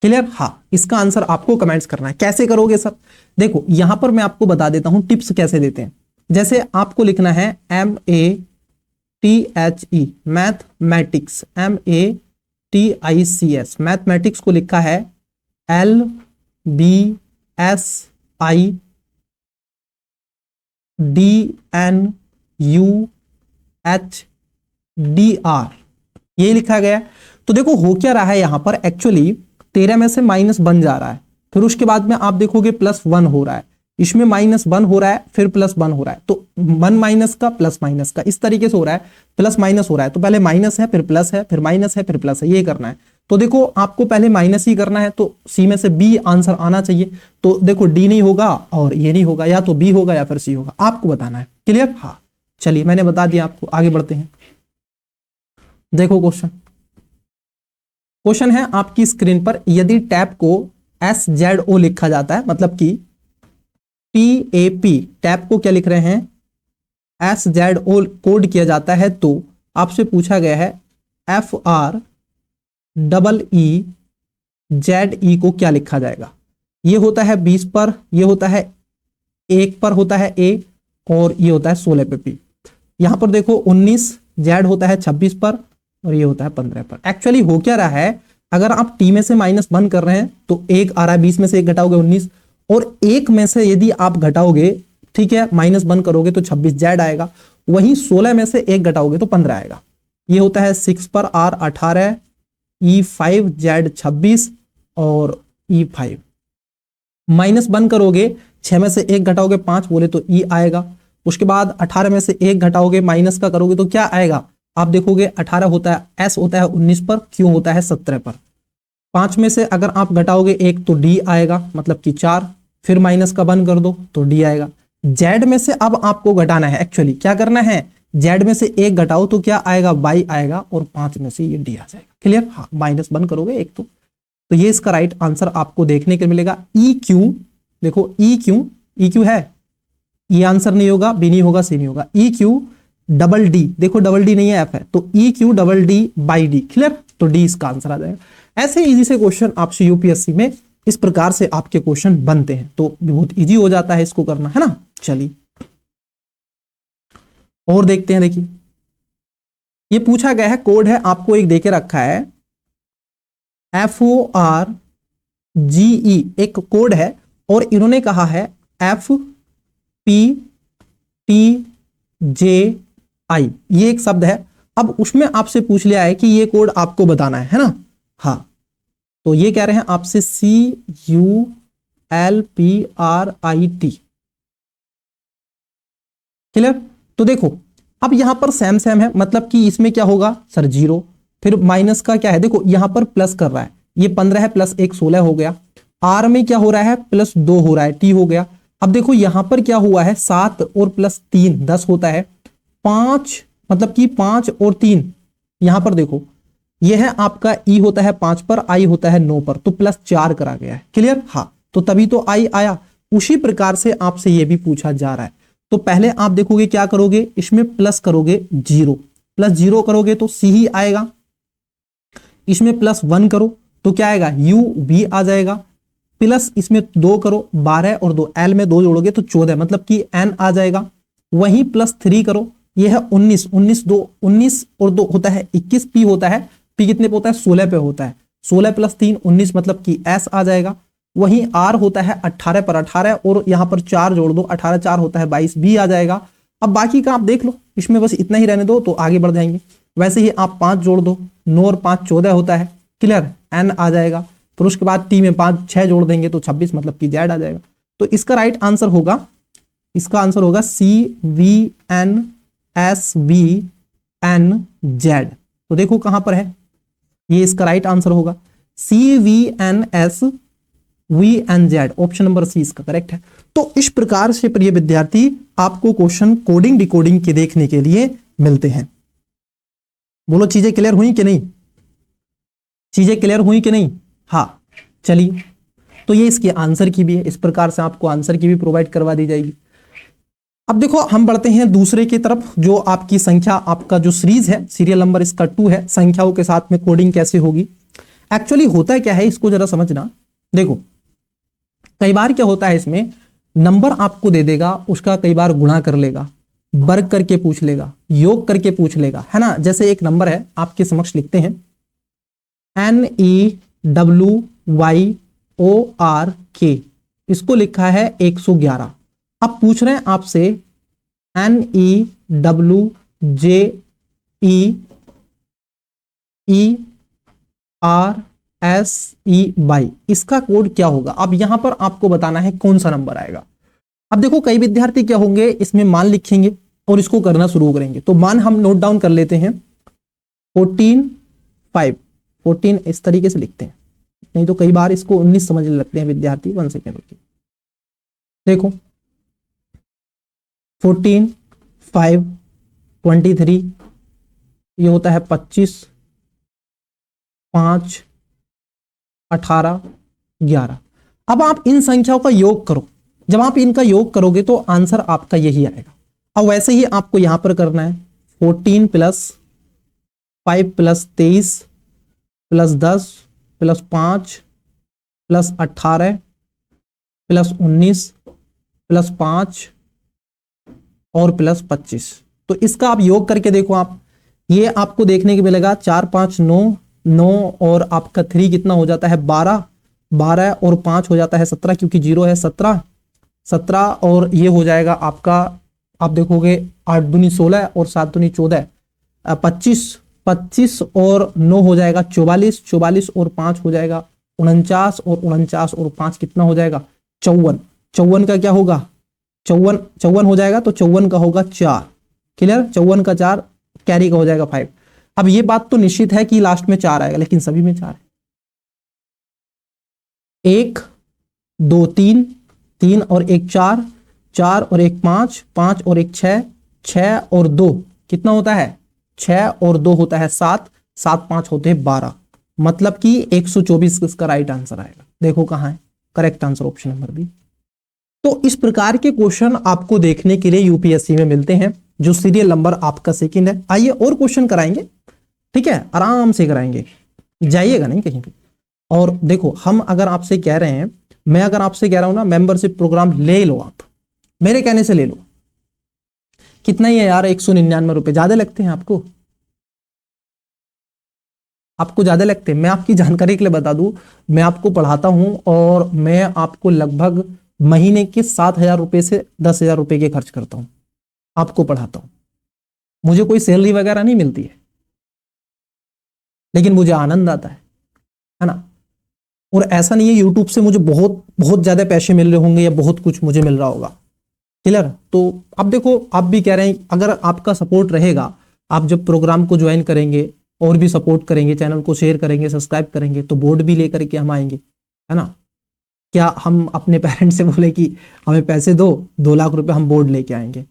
क्लियर? हाँ, इसका आंसर आपको कमेंट्स करना है। कैसे करोगे सर? देखो यहां पर मैं आपको बता देता हूं टिप्स कैसे देते हैं। जैसे आपको लिखना है MATHE मैथमेटिक्स, MATICS मैथमेटिक्स को लिखा है LBSIDNUHDR, ये लिखा गया। तो देखो हो क्या रहा है यहां पर, एक्चुअली 13 में से माइनस बन जा रहा है, फिर उसके बाद में आप देखोगे +1 हो रहा है, इसमें -1 हो रहा है, फिर +1 हो रहा है, तो 1 माइनस का प्लस माइनस का इस तरीके से हो रहा है, प्लस माइनस हो रहा है। तो पहले माइनस है, फिर प्लस है, फिर माइनस है, फिर प्लस है, ये करना है। तो देखो आपको पहले माइनस ही करना है, तो सी में से बी आंसर आना चाहिए। तो देखो डी नहीं होगा और ये नहीं होगा, या तो बी होगा या फिर सी होगा, आपको बताना है। क्लियर? हाँ, चलिए मैंने बता दिया आपको, आगे बढ़ते हैं। देखो क्वेश्चन है आपकी स्क्रीन पर, यदि टैप को SZO लिखा जाता है, मतलब कि TAP टैप को क्या लिख रहे हैं, SZO कोड किया जाता है, तो आपसे पूछा गया है FREEZE को क्या लिखा जाएगा। ये होता है 20 पर, ये होता है 1 पर होता है A, और ये होता है 16 पे P। यहां पर देखो 19 Z होता है 26 पर, और ये होता है 15 पर। एक्चुअली हो क्या रहा है, अगर आप T में से -1 कर रहे हैं तो 1 आ रहा है, 20 में से 1 घटाओगे 19, और 1 में से यदि आप घटाओगे, ठीक है, -1 करोगे तो 26 Z आएगा, वहीं 16 में से 1 घटाओगे तो 15 आएगा। ये होता है 6 पर R 18, E5 Z 26 और E5। -1 करोगे, 6 में से 1 घटाओगे 5 बोले तो E आएगा। उसके बाद 18 में से 1 घटाओगे माइनस का करोगे तो क्या आएगा, आप देखोगे 18 होता है, S होता है 19 पर, Q होता है 17 पर। 5 में से अगर आप घटाओगे 1 तो डी आएगा, मतलब कि 4, फिर माइनस का 1 कर दो तो डी आएगा। जेड में से अब आपको घटाना है, एक्चुअली क्या करना है, जेड में से 1 घटाओ तो क्या आएगा, बाई आएगा, और 5 में से ये डी आ जाएगा। क्लियर? हाँ, -1 करोगे 1 तो ये इसका राइट आंसर आपको देखने को मिलेगा। ई क्यू, देखो ई क्यू है, ये आंसर नहीं होगा, बी नहीं होगा, सी नहीं होगा। ई क्यू डबल डी, देखो डबल डी नहीं है, एफ है, तो E Q double D by D. Clear? तो डी इसका आंसर आ जाएगा। ऐसे इजी से क्वेश्चन आपसे यूपीएससी में इस प्रकार से आपके क्वेश्चन बनते हैं, तो बहुत इजी हो जाता है इसको करना, है ना। चलिए और देखते हैं। देखिए ये पूछा गया है, कोड है आपको एक देके रखा है, FORGE एक कोड है, और इन्होंने कहा है FPTJI, ये एक शब्द है। अब उसमें आपसे पूछ लिया है कि ये कोड आपको बताना है ना। हाँ, तो ये कह रहे हैं आपसे CULPRIT। क्लियर? तो देखो अब यहां पर सेम है, मतलब कि इसमें क्या होगा सर 0, फिर माइनस का क्या है, देखो यहां पर प्लस कर रहा है, ये 15 है प्लस 1 16 हो गया। आर में क्या हो रहा है, +2 हो रहा है, टी हो गया। अब देखो यहां पर क्या हुआ है, 7 और +3 10 होता है, 5 मतलब कि 5 और 3, यहां पर देखो ये है आपका ई होता है 5 पर, आई होता है 9 पर, तो +4 करा गया है। क्लियर? हाँ, तो तभी तो आई आया। उसी प्रकार से आपसे ये भी पूछा जा रहा है। तो पहले आप देखोगे क्या करोगे, इसमें प्लस करोगे 0, +0 करोगे तो सी ही आएगा। इसमें +1 करो तो क्या आएगा, यू भी आ जाएगा। प्लस इसमें 2 करो, 12 और 2, एल में 2 जोड़ोगे तो 14, मतलब कि एन आ जाएगा। वहीं +3 करो, ये है 19, 19 और 2 होता है 21, पी होता है, पी कितने पे होता है, 16 पे होता है, 16 + 3 19, मतलब कि एस आ जाएगा। वहीं आर होता है 18 पर 18, और यहां पर 4 जोड़ दो, 18 4 होता है 22, भी आ जाएगा। अब बाकी का आप देख लो, इसमें बस इतना ही रहने दो तो आगे बढ़ जाएंगे। वैसे ही आप 5 जोड़ दो, 9 और 5 14 होता है। क्लियर? एन आ जाएगा। फिर उसके बाद टी में 5 6 जोड़ देंगे तो 26, मतलब कि जेड आ जाएगा। तो इसका राइट आंसर होगा, इसका आंसर होगा CVNSVNZ। तो देखो कहां पर है, ये इसका राइट आंसर होगा, CVNSVNZ, ऑप्शन नंबर सी इसका करेक्ट है। तो इस प्रकार से प्रिय विद्यार्थी आपको क्वेश्चन कोडिंग डिकोडिंग के देखने के लिए मिलते हैं। बोलो चीजें क्लियर हुई कि नहीं, चीजें क्लियर हुई कि नहीं। हाँ चलिए, तो ये इसके आंसर की भी है, इस प्रकार से आपको आंसर की भी प्रोवाइड करवा दी जाएगी। अब देखो हम बढ़ते हैं दूसरे की तरफ, जो आपकी संख्या, आपका जो सीरीज है, सीरियल नंबर इसका 2 है, संख्याओं के साथ में कोडिंग कैसे होगी। एक्चुअली होता क्या है, इसको जरा समझना। देखो कई बार क्या होता है, इसमें नंबर आपको दे देगा, उसका कई बार गुणा कर लेगा, वर्ग करके पूछ लेगा, योग करके पूछ लेगा, है ना। जैसे एक नंबर है आपके समक्ष लिखते हैं, NEWYORK, इसको लिखा है 111। अब पूछ रहे हैं आपसे NEWJEERSEY, इसका कोड क्या होगा। अब यहां पर आपको बताना है कौन सा नंबर आएगा। अब देखो कई विद्यार्थी क्या होंगे, इसमें मान लिखेंगे और इसको करना शुरू करेंगे। तो मान हम नोट डाउन कर लेते हैं, 14 इस तरीके से लिखते हैं, नहीं तो कई बार इसको 19 समझने लगते हैं विद्यार्थी। 1 सेकेंड रुकिए, देखो 14 5 23, ये होता है 25 5 18 11। अब आप इन संख्याओं का योग करो, जब आप इनका योग करोगे तो आंसर आपका यही आएगा। अब वैसे ही आपको यहां पर करना है, 14 + 5 + 23 + 10 + 5 + 18 + 19 + 5 और + 25। तो इसका आप योग करके देखो, आप ये आपको देखने को मिलेगा 4 5 9 9 और आपका 3 कितना हो जाता है 12 12 और 5 हो जाता है 17, क्योंकि 0 है 17 और ये हो जाएगा आपका, आप देखोगे 8 दूनी 16 और 7 दूनी 14, 25 और 9 हो जाएगा 44 और 5 हो जाएगा 49 और 5 कितना हो जाएगा 54 का क्या होगा 54 हो जाएगा, तो 54 का होगा 4। क्लियर? 54 का 4 कैरी का हो जाएगा 5। अब ये बात तो निश्चित है कि लास्ट में 4 आएगा, लेकिन सभी में 4 है। 1 2 3, 3 और 1 4, 4 और 1 5, 5 और 1 6, 6 और 2 कितना होता है, 6 और 2 होता है 7, 7 5 होते हैं 12, मतलब कि 124 इसका राइट आंसर आएगा। देखो कहां है correct answer, option number B. तो इस प्रकार के क्वेश्चन आपको देखने के लिए यूपीएससी में मिलते हैं, जो सीरियल नंबर आपका सेकंड है। आइए और क्वेश्चन कराएंगे, ठीक है, आराम से कराएंगे, जाइएगा नहीं कहीं पे। और देखो हम अगर आपसे कह रहे हैं, मैं अगर आपसे कह रहा हूं ना मेंबरशिप प्रोग्राम ले लो, आप मेरे कहने से ले लो, कितना ही है यार, 199 रुपए ज्यादा लगते हैं आपको? आपको ज्यादा लगते हैं? मैं आपकी जानकारी के लिए बता दूं, मैं आपको पढ़ाता हूं और मैं आपको लगभग महीने के 7,000 रुपए से 10,000 रुपए के खर्च करता हूं, आपको पढ़ाता हूं। मुझे कोई सैलरी वगैरह नहीं मिलती है, लेकिन मुझे आनंद आता है ना। और ऐसा नहीं है यूट्यूब से मुझे बहुत बहुत ज्यादा पैसे मिल रहे होंगे या बहुत कुछ मुझे मिल रहा होगा, क्लियर। तो अब देखो आप भी कह रहे हैं, अगर आपका सपोर्ट रहेगा, आप जब प्रोग्राम को ज्वाइन करेंगे और भी सपोर्ट करेंगे, चैनल को शेयर करेंगे, सब्सक्राइब करेंगे, तो बोर्ड भी लेकर के हम आएंगे, है ना। क्या हम अपने पेरेंट्स से बोले कि हमें पैसे दो, 2 लाख रुपए हम बोर्ड लेके आएंगे, है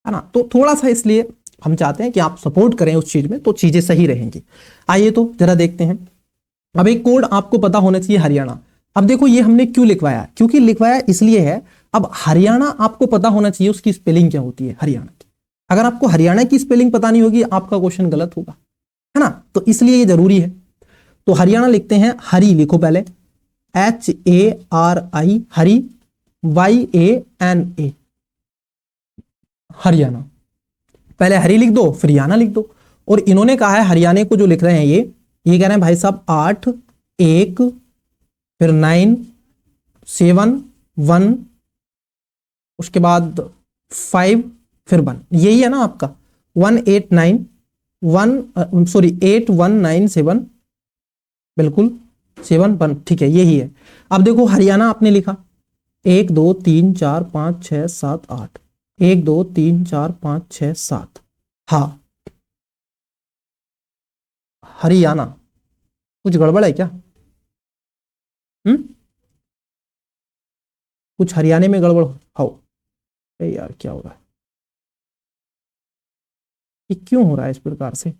ना। तो थोड़ा सा इसलिए हम चाहते हैं कि आप सपोर्ट करें उस चीज में, तो चीजें सही रहेंगी। आइए तो जरा देखते हैं। अब एक कोड आपको पता होना चाहिए, हरियाणा। अब देखो ये हमने क्यों लिखवाया, क्योंकि लिखवाया इसलिए है, अब हरियाणा आपको पता होना चाहिए उसकी स्पेलिंग क्या होती है हरियाणा की। अगर आपको हरियाणा की स्पेलिंग पता नहीं होगी, आपका क्वेश्चन गलत होगा, है ना। तो इसलिए ये जरूरी है। तो हरियाणा लिखते हैं, हरी लिखो पहले, HARI, हरी, YANA, हरियाणा। पहले हरी लिख दो फिर याना लिख दो। और इन्होंने कहा है हरियाणा को जो लिख रहे हैं ये कह रहे हैं भाई साहब 8 1 फिर 9 7 1 उसके बाद 5 फिर 1, यही है ना आपका 8 1 9 7, बिल्कुल 7 1, ठीक है यही है। अब देखो हरियाणा आपने लिखा 1 2 3 4 5 6 7 8, 1 2 3 4 5 6 7, हाँ हरियाणा। कुछ गड़बड़ है क्या? कुछ हरियाणा में गड़बड़ हो? अरे यार क्या हो रहा है, ये क्यों हो रहा है इस प्रकार से?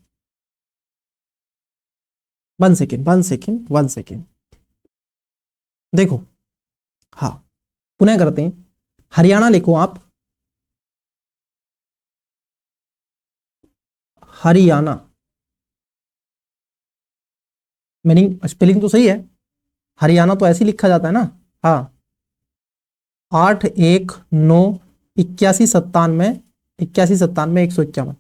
1 सेकेंड 1 सेकेंड 1 सेकेंड, देखो, हाँ पुनः करते हैं। हरियाणा लिखो आप, हरियाणा, मीनिंग स्पेलिंग तो सही है, हरियाणा तो ऐसे ही लिखा जाता है ना। हाँ 8 1 9 81 97 81 97 151,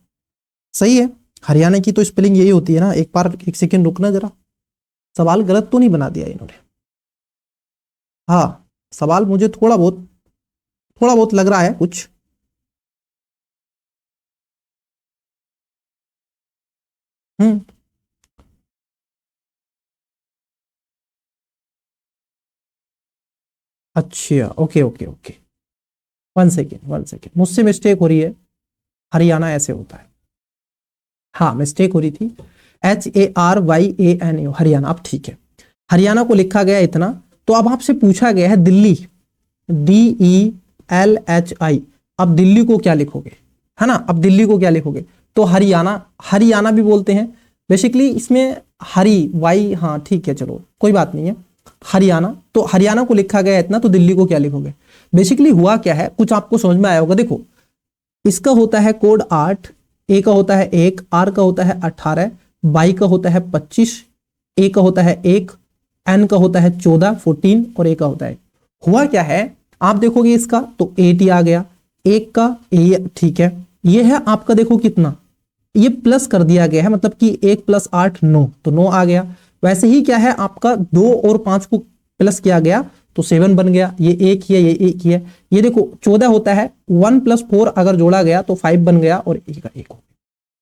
सही है। हरियाणा की तो स्पेलिंग यही होती है ना। एक बार 1 सेकेंड रुकना जरा, सवाल गलत तो नहीं बना दिया इन्होंने? हाँ सवाल मुझे थोड़ा बहुत लग रहा है कुछ। हम्म अच्छा ओके ओके ओके, 1 सेकेंड मुझसे मिस्टेक हो रही है, हरियाणा ऐसे होता है, हाँ मिस्टेक हो रही थी, HARYANA हरियाणा। अब ठीक है, हरियाणा को लिखा गया इतना। तो अब आपसे पूछा गया है दिल्ली, DELHI, अब दिल्ली को क्या लिखोगे, है ना। अब दिल्ली को क्या लिखोगे, तो हरियाणा, हरियाणा भी बोलते हैं बेसिकली इसमें, हरी वाई, हाँ ठीक है चलो कोई बात नहीं है, हरियाणा। तो हरियाणा को लिखा गया इतना, तो दिल्ली को क्या लिखोगे। बेसिकली हुआ क्या है, कुछ आपको समझ में आया होगा। देखो इसका होता है कोड 8, ए का होता है 1, आर का होता है 18, बाई का होता है 25, ए का होता है 1, एन का होता है 14 14 और ए का होता है। हुआ क्या है, आप देखोगे इसका तो 8 आ गया, एक का ए, ठीक है। ये है आपका, देखो कितना ये प्लस कर दिया गया है, मतलब कि 1 + 8 9, तो 9 आ गया। वैसे ही क्या है आपका 2 और 5 को प्लस किया गया तो 7 बन गया। ये एक ही है, ये एक ही है। ये देखो 14 होता है, 1 + 4 अगर जोड़ा गया तो 5 बन गया और एक का एक हो गया।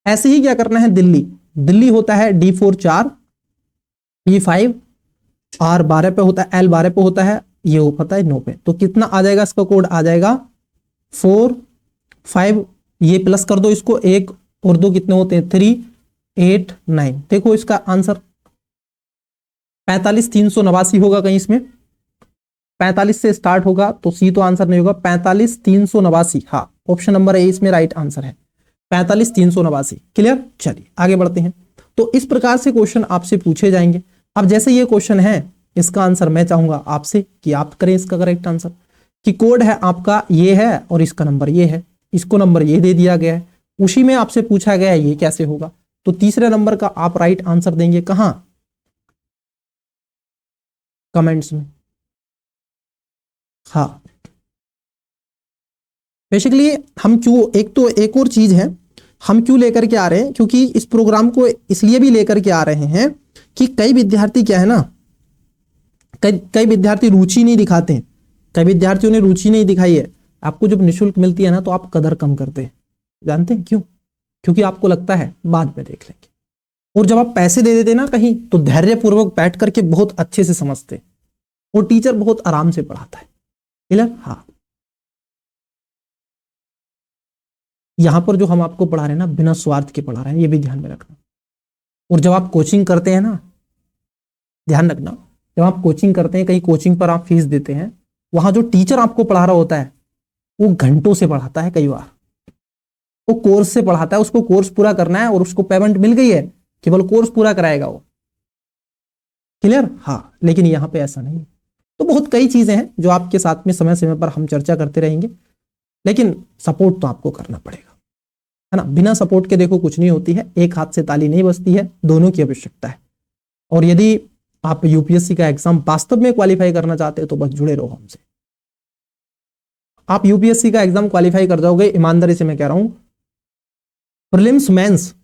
ऐसे ही क्या करना है, दिल्ली, दिल्ली होता है D4 4, E5, R 12 पे होता है, L 12 पे होता है, ये हो पता है 9 पे। तो कितना आ जाएगा इसका कोड, आ जाएगा 4 5, ये प्लस कर दो इसको, 1 और 2 कितने होते हैं 3 8 9। देखो इसका आंसर 45 389 होगा कहीं इसमें, 45 से स्टार्ट होगा तो सी तो आंसर नहीं होगा। 45,389, हाँ ऑप्शन नंबर ए इसमें राइट आंसर है, 45,389। क्लियर, चलिए आगे बढ़ते हैं। तो इस प्रकार से क्वेश्चन आपसे पूछे जाएंगे। अब जैसे ये क्वेश्चन है, इसका आंसर मैं चाहूंगा आपसे कि आप करें इसका करेक्ट आंसर, कि कोड है आपका ये है और इसका नंबर ये है, इसको नंबर ये दे दिया गया है, उसी में आपसे पूछा गया है ये कैसे होगा। तो तीसरे नंबर का आप राइट आंसर देंगे कहां, कमेंट्स में। हाँ बेसिकली हम क्यों, एक और चीज है, हम क्यों लेकर के आ रहे हैं, क्योंकि इस प्रोग्राम को इसलिए भी लेकर के आ रहे हैं कि कई विद्यार्थी क्या है ना, कई विद्यार्थी रुचि नहीं दिखाते हैं, कई विद्यार्थियों ने रुचि नहीं दिखाई है। आपको जब निःशुल्क मिलती है ना तो आप कदर कम करते हैं, जानते हैं क्यों? क्योंकि आपको लगता है बाद में देख लेंगे। और जब आप पैसे दे देते ना कहीं, तो धैर्यपूर्वक बैठ करके बहुत अच्छे से समझते हैं, और टीचर बहुत आराम से पढ़ाता है। क्लियर? हाँ, यहां पर जो हम आपको पढ़ा रहे हैं ना, बिना स्वार्थ के पढ़ा रहे हैं, ये भी ध्यान में रखना। और जब आप कोचिंग करते हैं ना, ध्यान रखना, जब आप कोचिंग करते हैं, कहीं कोचिंग पर आप फीस देते हैं, वहां जो टीचर आपको पढ़ा रहा होता है वो घंटों से पढ़ाता है, कई बार वो कोर्स से पढ़ाता है, उसको कोर्स पूरा करना है और उसको पेमेंट मिल गई है, केवल कोर्स पूरा कराएगा वो। क्लियर? हाँ, लेकिन यहां पे ऐसा नहीं है। तो बहुत कई चीजें हैं जो आपके साथ में समय समय पर हम चर्चा करते रहेंगे, लेकिन सपोर्ट तो आपको करना पड़ेगा, है ना। बिना सपोर्ट के देखो कुछ नहीं होती है, एक हाथ से ताली नहीं बजती है, दोनों की आवश्यकता है। और यदि आप यूपीएससी का एग्जाम वास्तव में क्वालिफाई करना चाहते हो तो बस जुड़े रहो हमसे। आप यूपीएससी का एग्जाम क्वालिफाई कर जाओगे, ईमानदारी से मैं कह रहा हूं। प्रीलिम्स मेंस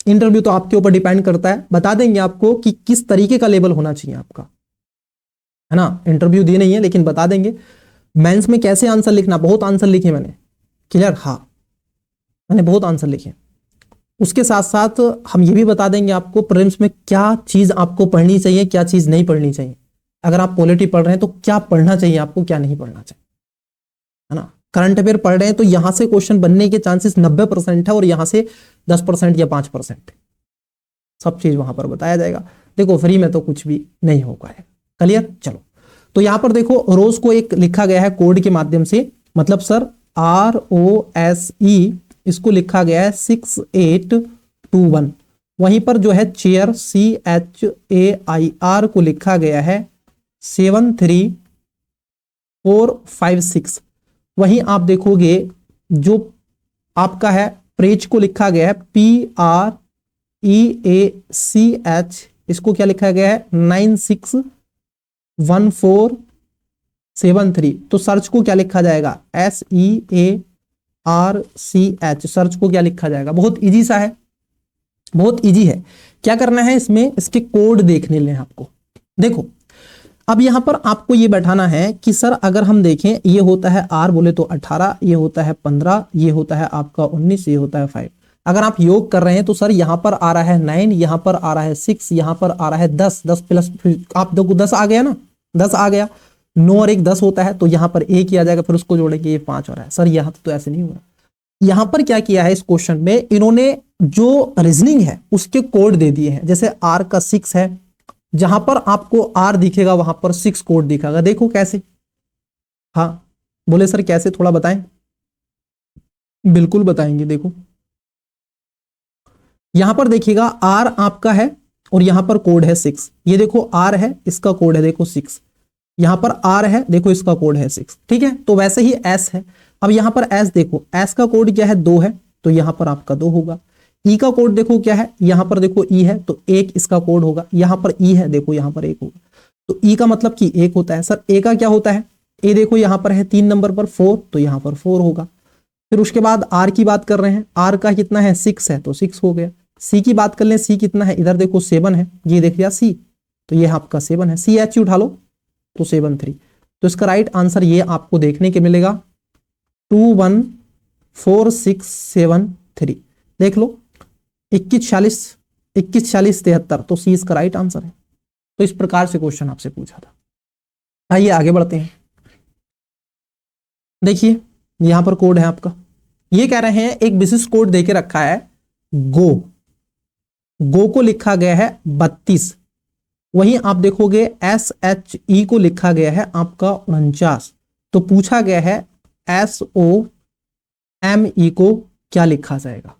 इंटरव्यू तो आपके ऊपर डिपेंड करता है, बता देंगे आपको कि किस तरीके का लेवल होना चाहिए आपका, है ना। इंटरव्यू दिए नहीं है लेकिन बता देंगे मेंस में कैसे आंसर लिखना, बहुत आंसर लिखे मैंने। क्लियर? हाँ, मैंने बहुत आंसर लिखे। उसके साथ साथ हम ये भी बता देंगे आपको प्रीलिम्स में क्या चीज आपको पढ़नी चाहिए, क्या चीज नहीं पढ़नी चाहिए। अगर आप पॉलिटी पढ़ रहे हैं तो क्या पढ़ना चाहिए आपको, क्या नहीं पढ़ना चाहिए, है ना। करंट अफेयर पढ़ रहे हैं तो यहां से क्वेश्चन बनने के चांसेस 90% है, और यहां से 10% या 5%, सब चीज वहां पर बताया जाएगा। देखो फ्री में तो कुछ भी नहीं हो पाएगा। क्लियर? चलो, तो यहां पर देखो रोज को एक लिखा गया है कोड के माध्यम से, मतलब सर ROSE, इसको लिखा गया है 6821। वहीं पर जो है चेयर CHAIR को लिखा गया है 73456। वहीं आप देखोगे जो आपका है प्रेज को लिखा गया है PREACH, इसको क्या लिखा गया है 961473। तो सर्च को क्या लिखा जाएगा SEARCH, सर्च को क्या लिखा जाएगा। बहुत इजी सा है, बहुत इजी है। क्या करना है इसमें, इसके कोड देखने लें आपको। देखो अब यहां पर आपको ये बैठाना है कि सर अगर हम देखें, ये होता है R बोले तो 18, ये होता है 15, ये होता है आपका 19, ये होता है 5। अगर आप योग कर रहे हैं तो सर यहां पर आ रहा है 9, यहां पर आ रहा है 6, यहां पर आ रहा है 10, 10 प्लस आप देखो 10 आ गया ना, 10 आ गया, 9 और 1 10 होता है, तो यहां पर 1 ही आ जाएगा, फिर उसको जोड़ेंगे ये 5 हो रहा है। सर यहां तो ऐसे नहीं हुआ। यहां पर क्या किया है इस क्वेश्चन में, इन्होंने जो रीजनिंग है उसके कोड दे दिए हैं। जैसे R का 6 है, जहां पर आपको R दिखेगा वहां पर 6 कोड दिखेगा। देखो कैसे, हाँ बोले सर कैसे, थोड़ा बताएं। बिल्कुल बताएंगे। देखो यहां पर देखिएगा R आपका है और यहां पर कोड है 6। ये देखो R है, इसका कोड है देखो 6, यहां पर R है, देखो इसका कोड है 6। ठीक है, तो वैसे ही S है। अब यहां पर S देखो, S का कोड क्या है 2 है, तो यहां पर आपका 2 होगा। E का कोड देखो क्या है, यहां पर देखो E है तो 1 इसका कोड होगा। यहां पर E है, देखो यहां पर 1 होगा, तो E का मतलब कि 1 होता है। सर A का क्या होता है, A देखो यहां पर है 3 नंबर पर 4, तो यहां पर 4 होगा। फिर उसके बाद R की बात कर रहे हैं, R का कितना है 6 है, तो 6 हो गया। C की बात कर लें, C कितना है, इधर देखो 7 है, ये देख लिया C, तो ये आपका 7 है। CH उठा लो तो 73। तो इसका राइट आंसर ये आपको देखने के मिलेगा 214673। देख लो 2146 तो सी इसका राइट आंसर है। तो इस प्रकार से क्वेश्चन आपसे पूछा था। आइए आगे बढ़ते हैं। देखिए यहां पर कोड है आपका, ये कह रहे हैं एक विशिष्ट कोड देके रखा है, गो को लिखा गया है 32। वहीं आप देखोगे SHE को लिखा गया है आपका 49। तो पूछा गया है SOME को क्या लिखा जाएगा।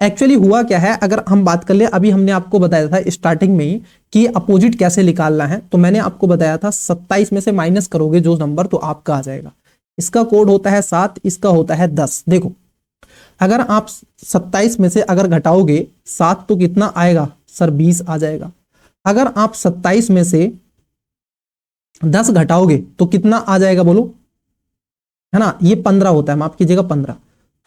एक्चुअली हुआ क्या है, अगर हम बात कर ले, अभी हमने आपको बताया था स्टार्टिंग में ही कि अपोजिट कैसे निकालना है। तो मैंने आपको बताया था 27 में से माइनस करोगे जो नंबर तो आपका आ जाएगा। इसका कोड होता है 7, इसका होता है 10। देखो अगर आप 27 में से अगर घटाओगे 7 तो कितना आएगा सर 20 आ जाएगा। अगर आप 27 में से 10 घटाओगे तो कितना आ जाएगा बोलो, है ना, ये 15 होता है, माफ कीजिएगा 15।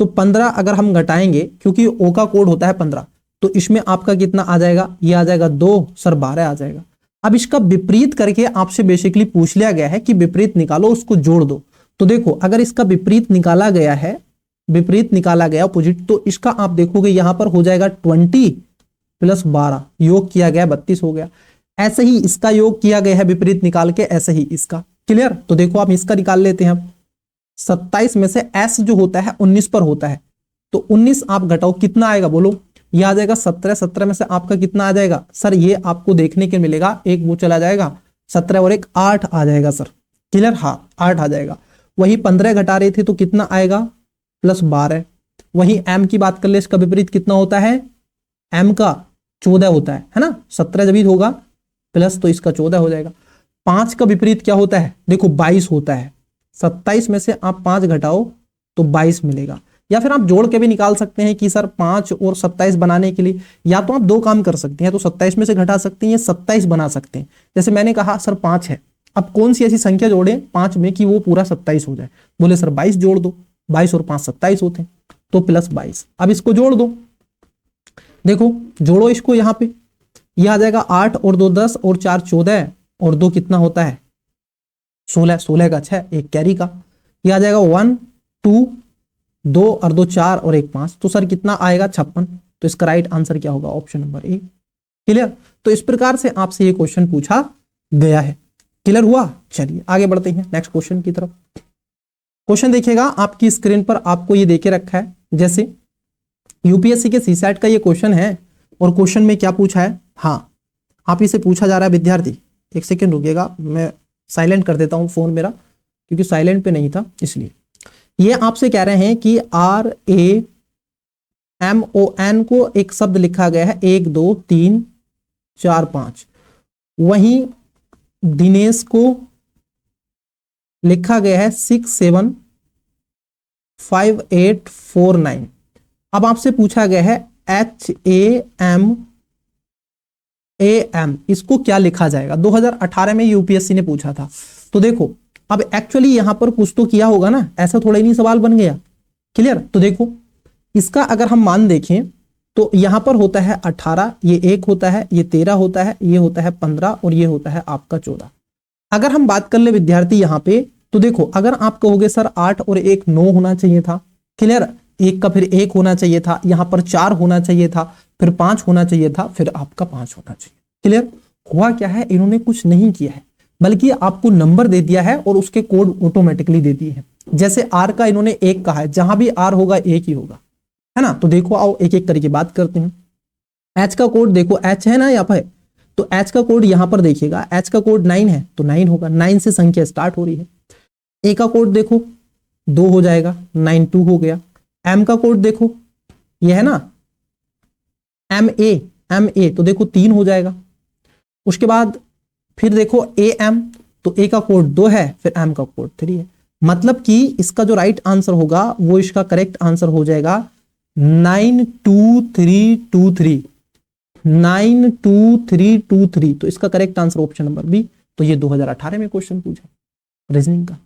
तो 15 अगर हम घटाएंगे, क्योंकि ओ का कोड होता है 15, तो इसमें आपका कितना आ जाएगा, ये आ जाएगा 2 सर 12 आ जाएगा। अब इसका विपरीत करके आपसे बेसिकली पूछ लिया गया है कि विपरीत निकालो, उसको जोड़ दो। तो देखो अगर इसका विपरीत निकाला गया है, विपरीत निकाला गया अपोजिट, तो इसका आप देखोगे यहां पर हो जाएगा 20 + 12, योग किया गया 32 हो गया। ऐसे ही इसका योग किया गया है विपरीत निकाल के, ऐसे ही इसका। क्लियर। तो देखो आप इसका निकाल लेते हैं। 27 में से S जो होता है 19 पर होता है, तो 19 आप घटाओ कितना आएगा बोलो, ये आ जाएगा 17। 17 में से आपका कितना आ जाएगा सर, ये आपको देखने के मिलेगा, एक वो चला जाएगा, 17 और 1 8 आ जाएगा सर। क्लियर, हाँ 8 आ जाएगा। वही 15 घटा रहे थे तो कितना आएगा +12। वही M की बात कर ले, इसका विपरीत कितना होता है, M का 14 होता है ना। 17 जब होगा प्लस तो इसका 14 हो जाएगा। 5 का विपरीत क्या होता है, देखो 22 होता है। 27 में से आप 5 घटाओ तो 22 मिलेगा। या फिर आप जोड़ के भी निकाल सकते हैं कि सर 5 और 27 बनाने के लिए या तो आप दो काम कर सकते हैं, तो 27 में से घटा सकते हैं या 27 बना सकते हैं। जैसे मैंने कहा सर 5 है, अब कौन सी ऐसी संख्या जोड़े 5 में कि वो पूरा 27 हो जाए, बोले सर 22 जोड़ दो, 22 और 5 27 होते हैं, तो +22। अब इसको जोड़ दो, देखो जोड़ो इसको, यहां पे यह आ जाएगा 8 और 2 10 और 4 14 और 2 कितना होता है 16। 16 का 6, एक कैरी का, यह आ जाएगा 1 2 2 और 2 4 और 1 5। तो सर कितना आएगा 56। तो इसका राइट आंसर क्या होगा, ऑप्शन नंबर ए। क्लियर। तो इस प्रकार से आपसे ये क्वेश्चन पूछा गया है। क्लियर हुआ। चलिए आगे बढ़ते हैं नेक्स्ट क्वेश्चन की तरफ। क्वेश्चन देखिएगा आपकी स्क्रीन पर, आपको ये देके रखा है, जैसे यूपीएससी के सीसैट का ये क्वेश्चन है। और क्वेश्चन में क्या पूछा है, हाँ आप इसे पूछा जा रहा है विद्यार्थी, एक सेकेंड रुकिएगा, मैं साइलेंट कर देता हूं फोन मेरा, क्योंकि साइलेंट पे नहीं था इसलिए। ये आपसे कह रहे हैं कि RAMON को एक शब्द लिखा गया है 1 2 3 4 5। वहीं दिनेश को लिखा गया है 6 7 5 8 4 9। अब आपसे पूछा गया है HAMAM, इसको क्या लिखा जाएगा। 2018 में यूपीएससी ने पूछा था। तो देखो अब एक्चुअली यहां पर कुछ तो किया होगा ना, ऐसा थोड़ा ही नहीं सवाल बन गया। क्लियर। तो देखो इसका अगर हम मान देखें तो यहां पर होता है 18, ये 1 होता है, ये 13 होता है, ये होता है 15 और ये होता है आपका 14। अगर हम बात कर ले विद्यार्थी यहां पे, तो देखो अगर आप कहोगे सर 8 और 1 9 होना चाहिए था। क्लियर। 1 का फिर 1 होना चाहिए था, यहां पर 4 होना चाहिए था, फिर 5 होना चाहिए था, फिर आपका 5 होना चाहिए। क्लियर। हुआ क्या है, इन्होंने कुछ नहीं किया है, बल्कि आपको नंबर दे दिया है और उसके कोड ऑटोमेटिकली दे दिए हैं। जैसे R का इन्होंने 1 कहा है, जहां भी R होगा 1 ही होगा, है ना। तो देखो आओ एक एक करके बात करते हैं। H का कोड देखो, H है ना यहाँ पर, तो H का कोड यहां पर देखिएगा, H का कोड 9 है तो 9 होगा, 9 से संख्या स्टार्ट हो रही है। A का कोड देखो 2 हो जाएगा, 9 2 हो गया। M का कोड देखो ये है ना MA तो देखो 3 हो जाएगा। उसके बाद फिर देखो AM, तो A का कोड 2 है, फिर M का कोड 3 है। मतलब कि इसका जो राइट आंसर होगा वो इसका करेक्ट आंसर हो जाएगा 92323, 92323। तो इसका correct answer option number B. तो ये 2018 में क्वेश्चन पूछा रीजनिंग का,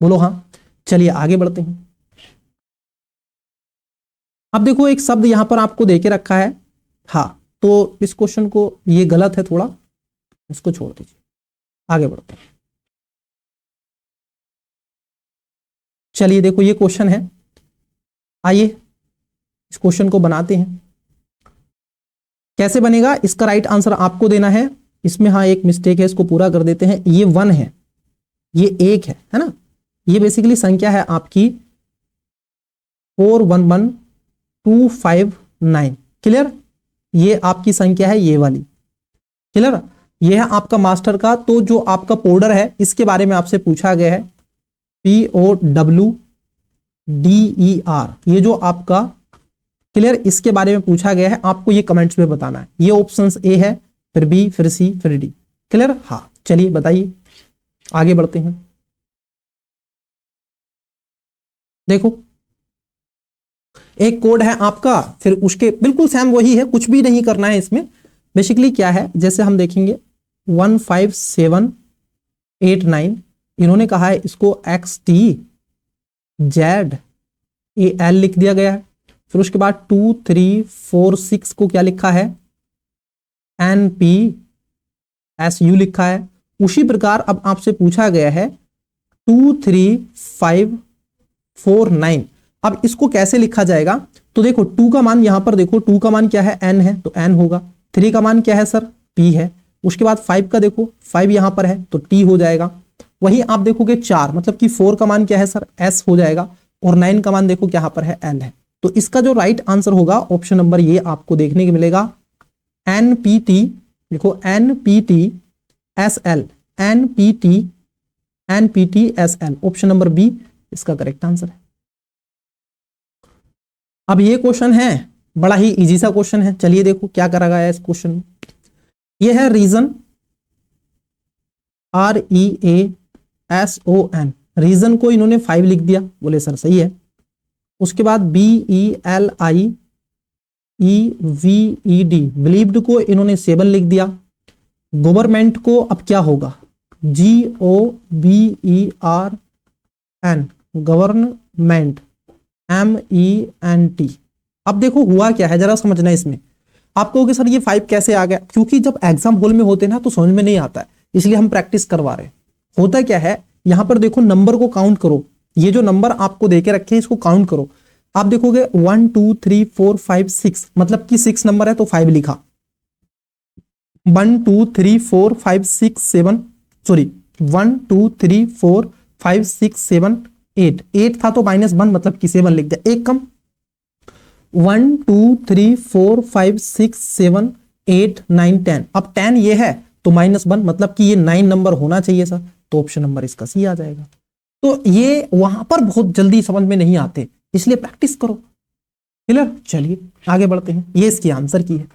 बोलो हाँ। चलिए आगे बढ़ते हैं। अब देखो एक शब्द यहां पर आपको देके रखा है, हाँ तो इस क्वेश्चन को, ये गलत है थोड़ा, इसको छोड़ दीजिए, आगे बढ़ते हैं। चलिए देखो ये क्वेश्चन है, आइए इस क्वेश्चन को बनाते हैं। कैसे बनेगा, इसका राइट आंसर आपको देना है। इसमें हाँ एक मिस्टेक है, इसको पूरा कर देते हैं। ये 1 है, ये 1 है ना। ये बेसिकली संख्या है आपकी 411259। क्लियर। ये आपकी संख्या है ये वाली। क्लियर। ये है आपका मास्टर का। तो जो आपका पोर्डर है इसके बारे में आपसे पूछा गया है, POWDER, ये जो आपका क्लियर, इसके बारे में पूछा गया है, आपको ये कमेंट्स में बताना है। ये ऑप्शंस ए है, फिर बी, फिर सी, फिर डी। क्लियर? हाँ, चलिए बताइए, आगे बढ़ते हैं। देखो एक कोड है आपका, फिर उसके बिल्कुल सेम वही है, कुछ भी नहीं करना है इसमें। बेसिकली क्या है, जैसे हम देखेंगे 15789, इन्होंने कहा है इसको XTZAL लिख दिया गया है। फिर उसके बाद 2346 को क्या लिखा है, NPSU लिखा है। उसी प्रकार अब आपसे पूछा गया है 23549, अब इसको कैसे लिखा जाएगा? तो देखो 2 का मान यहां पर देखो, 2 का मान क्या है, n है तो n होगा। 3 का मान क्या है सर, p है। उसके बाद 5 का देखो, 5 यहां पर है तो t हो जाएगा। वही आप देखोगे 4 मतलब कि 4 का मान क्या है सर, s हो जाएगा। और 9 का मान देखो क्या पर है, l है। तो इसका जो राइट आंसर होगा ऑप्शन नंबर ये आपको देखने को मिलेगा, NPT। देखो NPTSL, NPTSL, option number B इसका करेक्ट आंसर है। अब ये क्वेश्चन है बड़ा ही इजी सा क्वेश्चन है, चलिए देखो क्या करा गया है इस क्वेश्चन में। ये है रीजन, REASON, रीजन को इन्होंने 5 लिख दिया, बोले सर सही है। उसके बाद BELIEVED, बिलीव्ड को इन्होंने 7 लिख दिया। गवर्नमेंट को अब क्या होगा, GOVERN, गवर्नमेंट, MENT। अब देखो हुआ क्या है, जरा समझना इसमें। आप कहोगे सर ये 5 कैसे आ गया, क्योंकि जब एग्जाम हॉल में होते हैं ना तो समझ में नहीं आता है, इसलिए हम प्रैक्टिस करवा रहे हैं। होता क्या है, यहां पर देखो नंबर को काउंट करो, ये जो नंबर आपको देके रखे हैं इसको काउंट करो। आप देखोगे 1 2 3 4 5 6, मतलब कि 6 नंबर है तो 5 लिखा। 1 2 3 4 5 6 7, सॉरी 1 2 3 4 5 6 7 8, 8 था तो -1 मतलब कि 7 लिख दिया, एक कम। 1 2 3 4 5 6 7 8 9 10, अब 10 ये है तो -1 मतलब कि ये 9 नंबर होना चाहिए सर, तो ऑप्शन नंबर इसका सी आ जाएगा। तो ये वहां पर बहुत जल्दी समझ में नहीं आते, इसलिए प्रैक्टिस करो। क्लियर? चलिए आगे बढ़ते हैं। ये इसकी आंसर की है।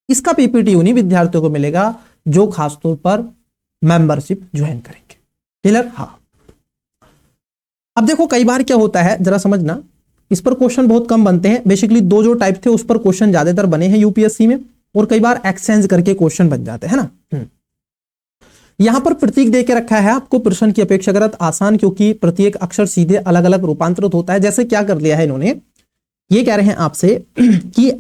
इसका पीपीटी उन्हीं विद्यार्थियों को मिलेगा जो खासतौर पर मेंबरशिप ज्वाइन करेंगे। क्लियर? हाँ। अब देखो कई बार क्या होता है, जरा समझना, इस पर क्वेश्चन बहुत कम बनते हैं। बेसिकली 2 जो टाइप थे उस पर क्वेश्चन ज्यादातर बने हैं यूपीएससी में, और कई बार एक्सचेंज करके क्वेश्चन बन जाते हैं ना। यहां पर प्रतीक देके रखा है आपको, प्रश्न की अपेक्षाकृत आसान, क्योंकि प्रत्येक अक्षर सीधे अलग अलग रूपांतरित होता है। जैसे क्या कर लिया है इन्होंने, ये कह रहे हैं आपसे कि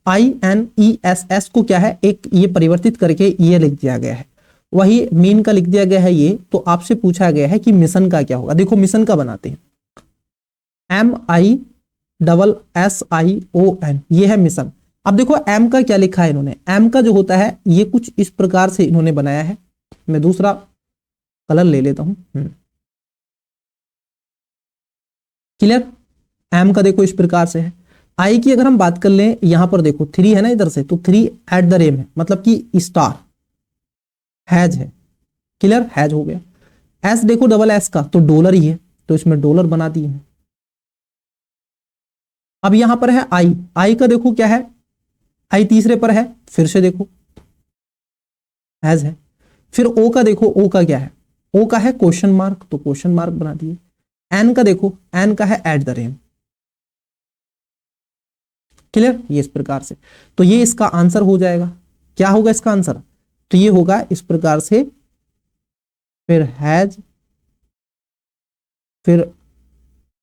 LOINESS को क्या है, एक ये परिवर्तित करके ये लिख दिया गया है, वही मीन का लिख दिया गया है ये। तो आपसे पूछा गया है कि मिशन का क्या होगा। देखो मिशन का बनाते हैं, MISSION, ये है मिशन। अब देखो एम का क्या लिखा है इन्होंने, एम का जो होता है ये कुछ इस प्रकार से इन्होंने बनाया है। मैं दूसरा कलर ले लेता हूं। क्लियर? एम का देखो इस प्रकार से है। आई की अगर हम बात कर लें, यहां पर देखो 3 है ना इधर से, तो 3 एट द रेम है, मतलब कि स्टार, हैज है। क्लियर? हैज हो गया। एस देखो डबल एस का तो डॉलर ही है, तो इसमें डॉलर बना दिए हैं। अब यहां पर है आई, आई का देखो क्या है, आई तीसरे पर है, फिर से देखो हैज है। फिर ओ का देखो, ओ का क्या है, ओ का है क्वेश्चन मार्क, तो क्वेश्चन मार्क बना दिए। एन का देखो, एन का है एट द रेम। क्लियर? ये इस प्रकार से, तो ये इसका आंसर हो जाएगा। क्या होगा इसका आंसर? तो ये होगा इस प्रकार से, फिर हैज, फिर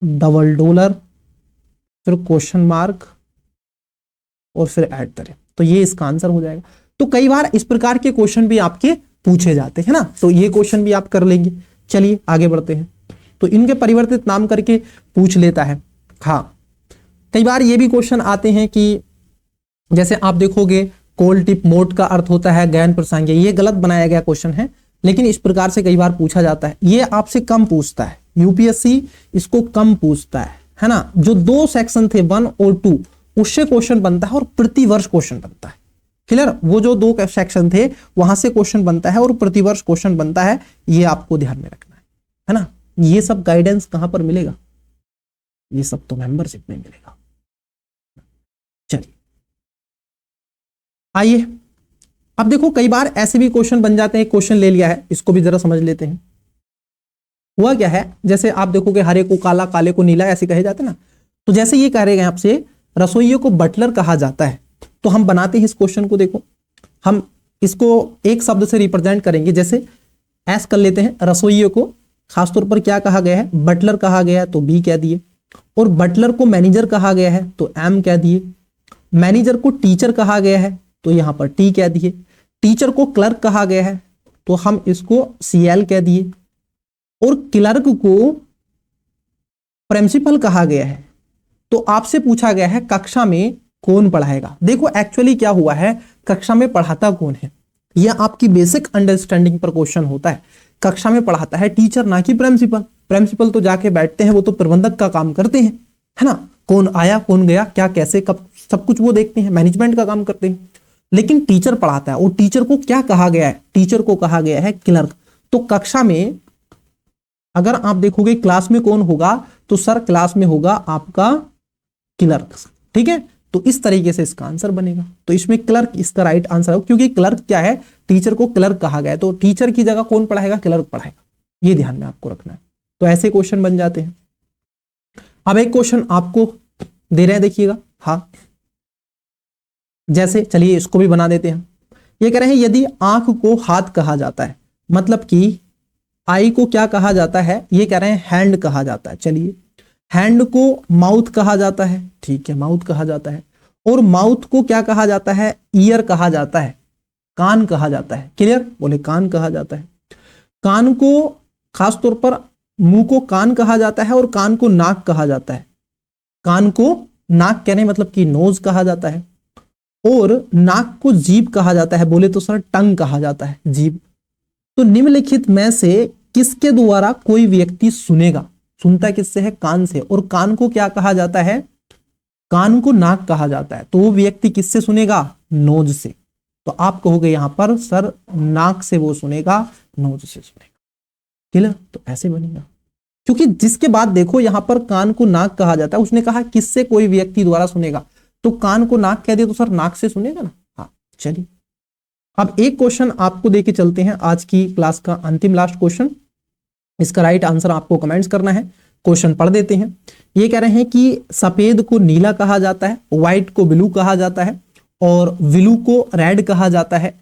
डबल डॉलर, फिर क्वेश्चन मार्क, और फिर एट द रेट, तो ये इसका आंसर हो जाएगा। तो कई बार इस प्रकार के क्वेश्चन भी आपके पूछे जाते हैं ना, तो ये क्वेश्चन भी आप कर लेंगे। चलिए आगे बढ़ते हैं। तो इनके परिवर्तित नाम करके पूछ लेता है। हाँ, कई बार ये भी क्वेश्चन आते हैं कि जैसे आप देखोगे कोल टिप मोट का अर्थ होता है ज्ञान प्रसंग, ये गलत बनाया गया क्वेश्चन है, लेकिन इस प्रकार से कई बार पूछा जाता है। ये आपसे कम पूछता है, यूपीएससी इसको कम पूछता है ना। जो 2 सेक्शन थे 1 और 2, उससे क्वेश्चन बनता है और प्रति वर्ष क्वेश्चन बनता है। क्लियर, वो जो दो सेक्शन थे वहां से क्वेश्चन बनता है और प्रतिवर्ष क्वेश्चन बनता है, ये आपको ध्यान में रखना है ना। ये सब गाइडेंस कहां पर मिलेगा, ये सब तो मेंबरशिप में मिलेगा। चलिए आइए, अब देखो कई बार ऐसे भी क्वेश्चन बन जाते हैं, क्वेश्चन ले लिया है, इसको भी जरा समझ लेते हैं। हुआ क्या है, जैसे आप देखोगे हरे को काला, काले को नीला, ऐसे कहे जाते हैं ना। तो जैसे ये कह रहे हैं आपसे रसोइये को बटलर कहा जाता है, तो हम बनाते हैं इस क्वेश्चन को। देखो हम इसको एक शब्द से रिप्रेजेंट करेंगे, जैसे ऐस कर लेते हैं, रसोइये को खासतौर पर क्या कहा गया है, बटलर कहा गया है, तो बी कह दिए। और बटलर को मैनेजर कहा गया है, तो एम कह दिए। मैनेजर को टीचर कहा गया है, तो यहां पर टी कह दिए। टीचर को क्लर्क कहा गया है, तो हम इसको सीएल कह दिए। और क्लर्क को प्रिंसिपल कहा गया है, तो आपसे पूछा गया है कक्षा में कौन पढ़ाएगा। देखो एक्चुअली क्या हुआ है, कक्षा में पढ़ाता कौन है, यह आपकी बेसिक अंडरस्टैंडिंग पर क्वेश्चन होता है। कक्षा में पढ़ाता है टीचर, ना कि प्रिंसिपल। प्रिंसिपल तो जाके बैठते हैं, वो तो प्रबंधक का काम करते हैं, है ना। कौन आया कौन गया, क्या कैसे कब, सब कुछ वो देखते हैं, मैनेजमेंट का काम करते हैं। लेकिन टीचर पढ़ाता है, और टीचर को क्या कहा गया है, टीचर को कहा गया है क्लर्क। तो कक्षा में अगर आप देखोगे क्लास में कौन होगा, तो सर क्लास में होगा आपका क्लर्क, ठीक है। तो इस तरीके से इसका आंसर बनेगा। तो इसमें क्लर्क इसका राइट आंसर है, क्योंकि क्लर्क क्या है, टीचर को क्लर्क कहा गया है, तो टीचर की जगह कौन पढ़ाएगा, क्लर्क पढ़ाएगा। ये ध्यान में आपको रखना है। तो ऐसे क्वेश्चन बन जाते हैं। अब एक क्वेश्चन आपको दे रहे हैं, देखिएगा। हाँ, जैसे चलिए इसको भी बना देते हैं। ये कह रहे हैं यदि आंख को हाथ कहा जाता है, मतलब कि आई को क्या कहा जाता है, ये कह रहे हैं हैंड कहा जाता है। चलिए हैंड को माउथ कहा जाता है, ठीक है, माउथ कहा जाता है। और माउथ को क्या कहा जाता है, ईयर कहा जाता है, कान कहा जाता है। क्लियर, बोले कान कहा जाता है। कान को खासतौर पर मुंह को कान कहा जाता है, और कान को नाक कहा जाता है। कान को नाक कहने मतलब कि नोज कहा जाता है, और नाक को जीभ कहा जाता है, बोले तो सर टंग कहा जाता है, जीभ। तो निम्नलिखित में से किसके द्वारा कोई व्यक्ति सुनेगा, सुनता किससे है, कान से। और कान को क्या कहा जाता है, कान को नाक कहा जाता है, तो वो व्यक्ति किससे सुनेगा, नोज से। तो आप कहोगे यहां पर सर नाक से वो सुनेगा, नोज से सुनेगा। क्लियर, तो ऐसे बनेगा। क्योंकि जिसके बाद देखो यहां पर कान को नाक कहा जाता है, उसने कहा किससे कोई व्यक्ति द्वारा सुनेगा, तो कान को नाक कह दिया, तो सर नाक से सुनेगा ना। हाँ चलिए, अब एक क्वेश्चन आपको देके चलते हैं, आज की क्लास का अंतिम लास्ट क्वेश्चन। इसका राइट आंसर आपको कमेंट्स करना है। क्वेश्चन पढ़ देते हैं। ये कह रहे हैं कि सफेद को नीला कहा जाता है, व्हाइट को ब्लू कहा जाता है, और ब्लू को रेड कहा जाता है,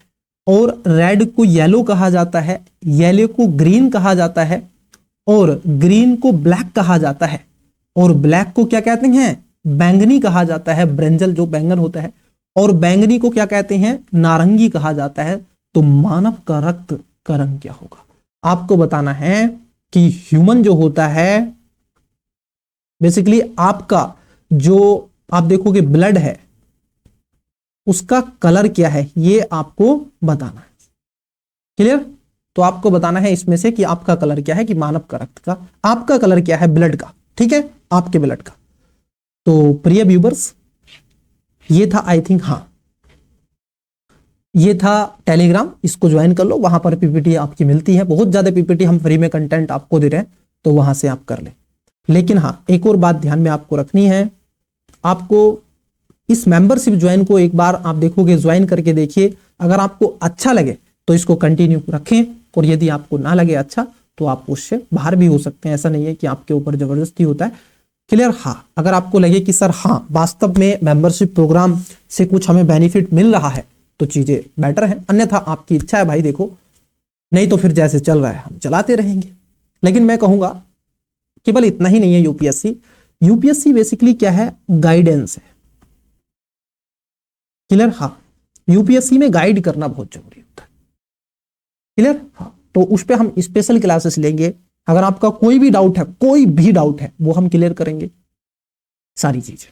और रेड को येलो कहा जाता है, येलो को ग्रीन कहा जाता है, और ग्रीन को ब्लैक कहा जाता है, और ब्लैक को क्या कहते हैं, बैंगनी कहा जाता है, ब्रिंजल जो बैंगन होता है, और बैंगनी को क्या कहते हैं, नारंगी कहा जाता है। तो मानव का रक्त का रंग क्या होगा। आपको बताना है कि ह्यूमन जो होता है, बेसिकली आपका जो आप देखोगे ब्लड है, उसका कलर क्या है, ये आपको बताना है। क्लियर, तो आपको बताना है इसमें से कि आपका कलर क्या है, कि मानव का रक्त का आपका कलर क्या है, ब्लड का, ठीक है, आपके ब्लड का। तो प्रिय व्यूवर्स, ये था आई थिंक, हाँ ये था टेलीग्राम, इसको ज्वाइन कर लो, वहां पर पीपीटी आपकी मिलती है, बहुत ज्यादा पीपीटी हम फ्री में कंटेंट आपको दे रहे हैं, तो वहां से आप कर ले। लेकिन हाँ, एक और बात ध्यान में आपको रखनी है, आपको इस मेंबरशिप ज्वाइन को एक बार आप देखोगे, ज्वाइन करके देखिए, अगर आपको अच्छा लगे तो इसको कंटिन्यू रखें, और यदि आपको ना लगे अच्छा, तो आप उससे बाहर भी हो सकते हैं। ऐसा नहीं है कि आपके ऊपर जबरदस्ती होता है। क्लियर, हाँ, अगर आपको लगे कि सर हाँ वास्तव में मेंबरशिप प्रोग्राम से कुछ हमें बेनिफिट मिल रहा है, तो चीजें बेटर है, अन्यथा आपकी इच्छा है भाई, देखो नहीं तो फिर जैसे चल रहा है हम चलाते रहेंगे। लेकिन मैं कहूंगा केवल इतना ही नहीं है, यूपीएससी बेसिकली क्या है, गाइडेंस है। क्लियर, हाँ, यूपीएससी में गाइड करना बहुत जरूरी होता है। क्लियर, हाँ, तो उस पर हम स्पेशल क्लासेस लेंगे। अगर आपका कोई भी डाउट है, कोई भी डाउट है, वो हम क्लियर करेंगे सारी चीजें।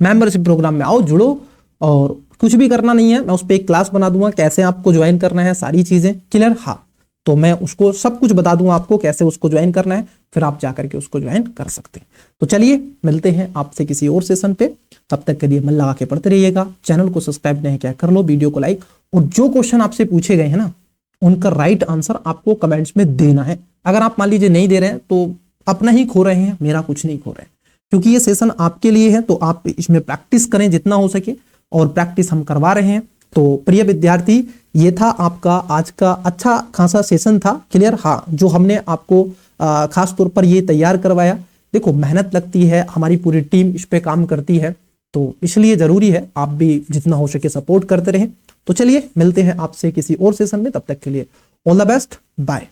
मेंबरशिप प्रोग्राम में आओ, जुड़ो, और कुछ भी करना नहीं है, मैं उस पर एक क्लास बना दूंगा, कैसे आपको ज्वाइन करना है, सारी चीजें। क्लियर, हाँ, तो मैं उसको सब कुछ बता दूंगा आपको कैसे उसको ज्वाइन करना है, फिर आप जाकर के उसको ज्वाइन कर सकते हैं। तो चलिए मिलते हैं आपसे किसी और सेशन पे, तब तक के लिए मन लगा के पढ़ते रहिएगा। चैनल को सब्सक्राइब नहीं किया कर लो, वीडियो को लाइक, और जो क्वेश्चन आपसे पूछे गए हैं ना उनका राइट आंसर आपको कमेंट्स में देना है। अगर आप मान लीजिए नहीं दे रहे हैं तो अपना ही खो रहे हैं, मेरा कुछ नहीं खो रहे हैं, क्योंकि ये सेशन आपके लिए है। तो आप इसमें प्रैक्टिस करें जितना हो सके, और प्रैक्टिस हम करवा रहे हैं। तो प्रिय विद्यार्थी, ये था आपका आज का अच्छा खासा सेशन था। क्लियर? हाँ, जो हमने आपको खास तौर पर ये तैयार करवाया, देखो मेहनत लगती है, हमारी पूरी टीम इस पे काम करती है, तो इसलिए जरूरी है आप भी जितना हो सके सपोर्ट करते रहें। तो चलिए मिलते हैं आपसे किसी और सेशन में, तब तक के लिए ऑल द बेस्ट, बाय।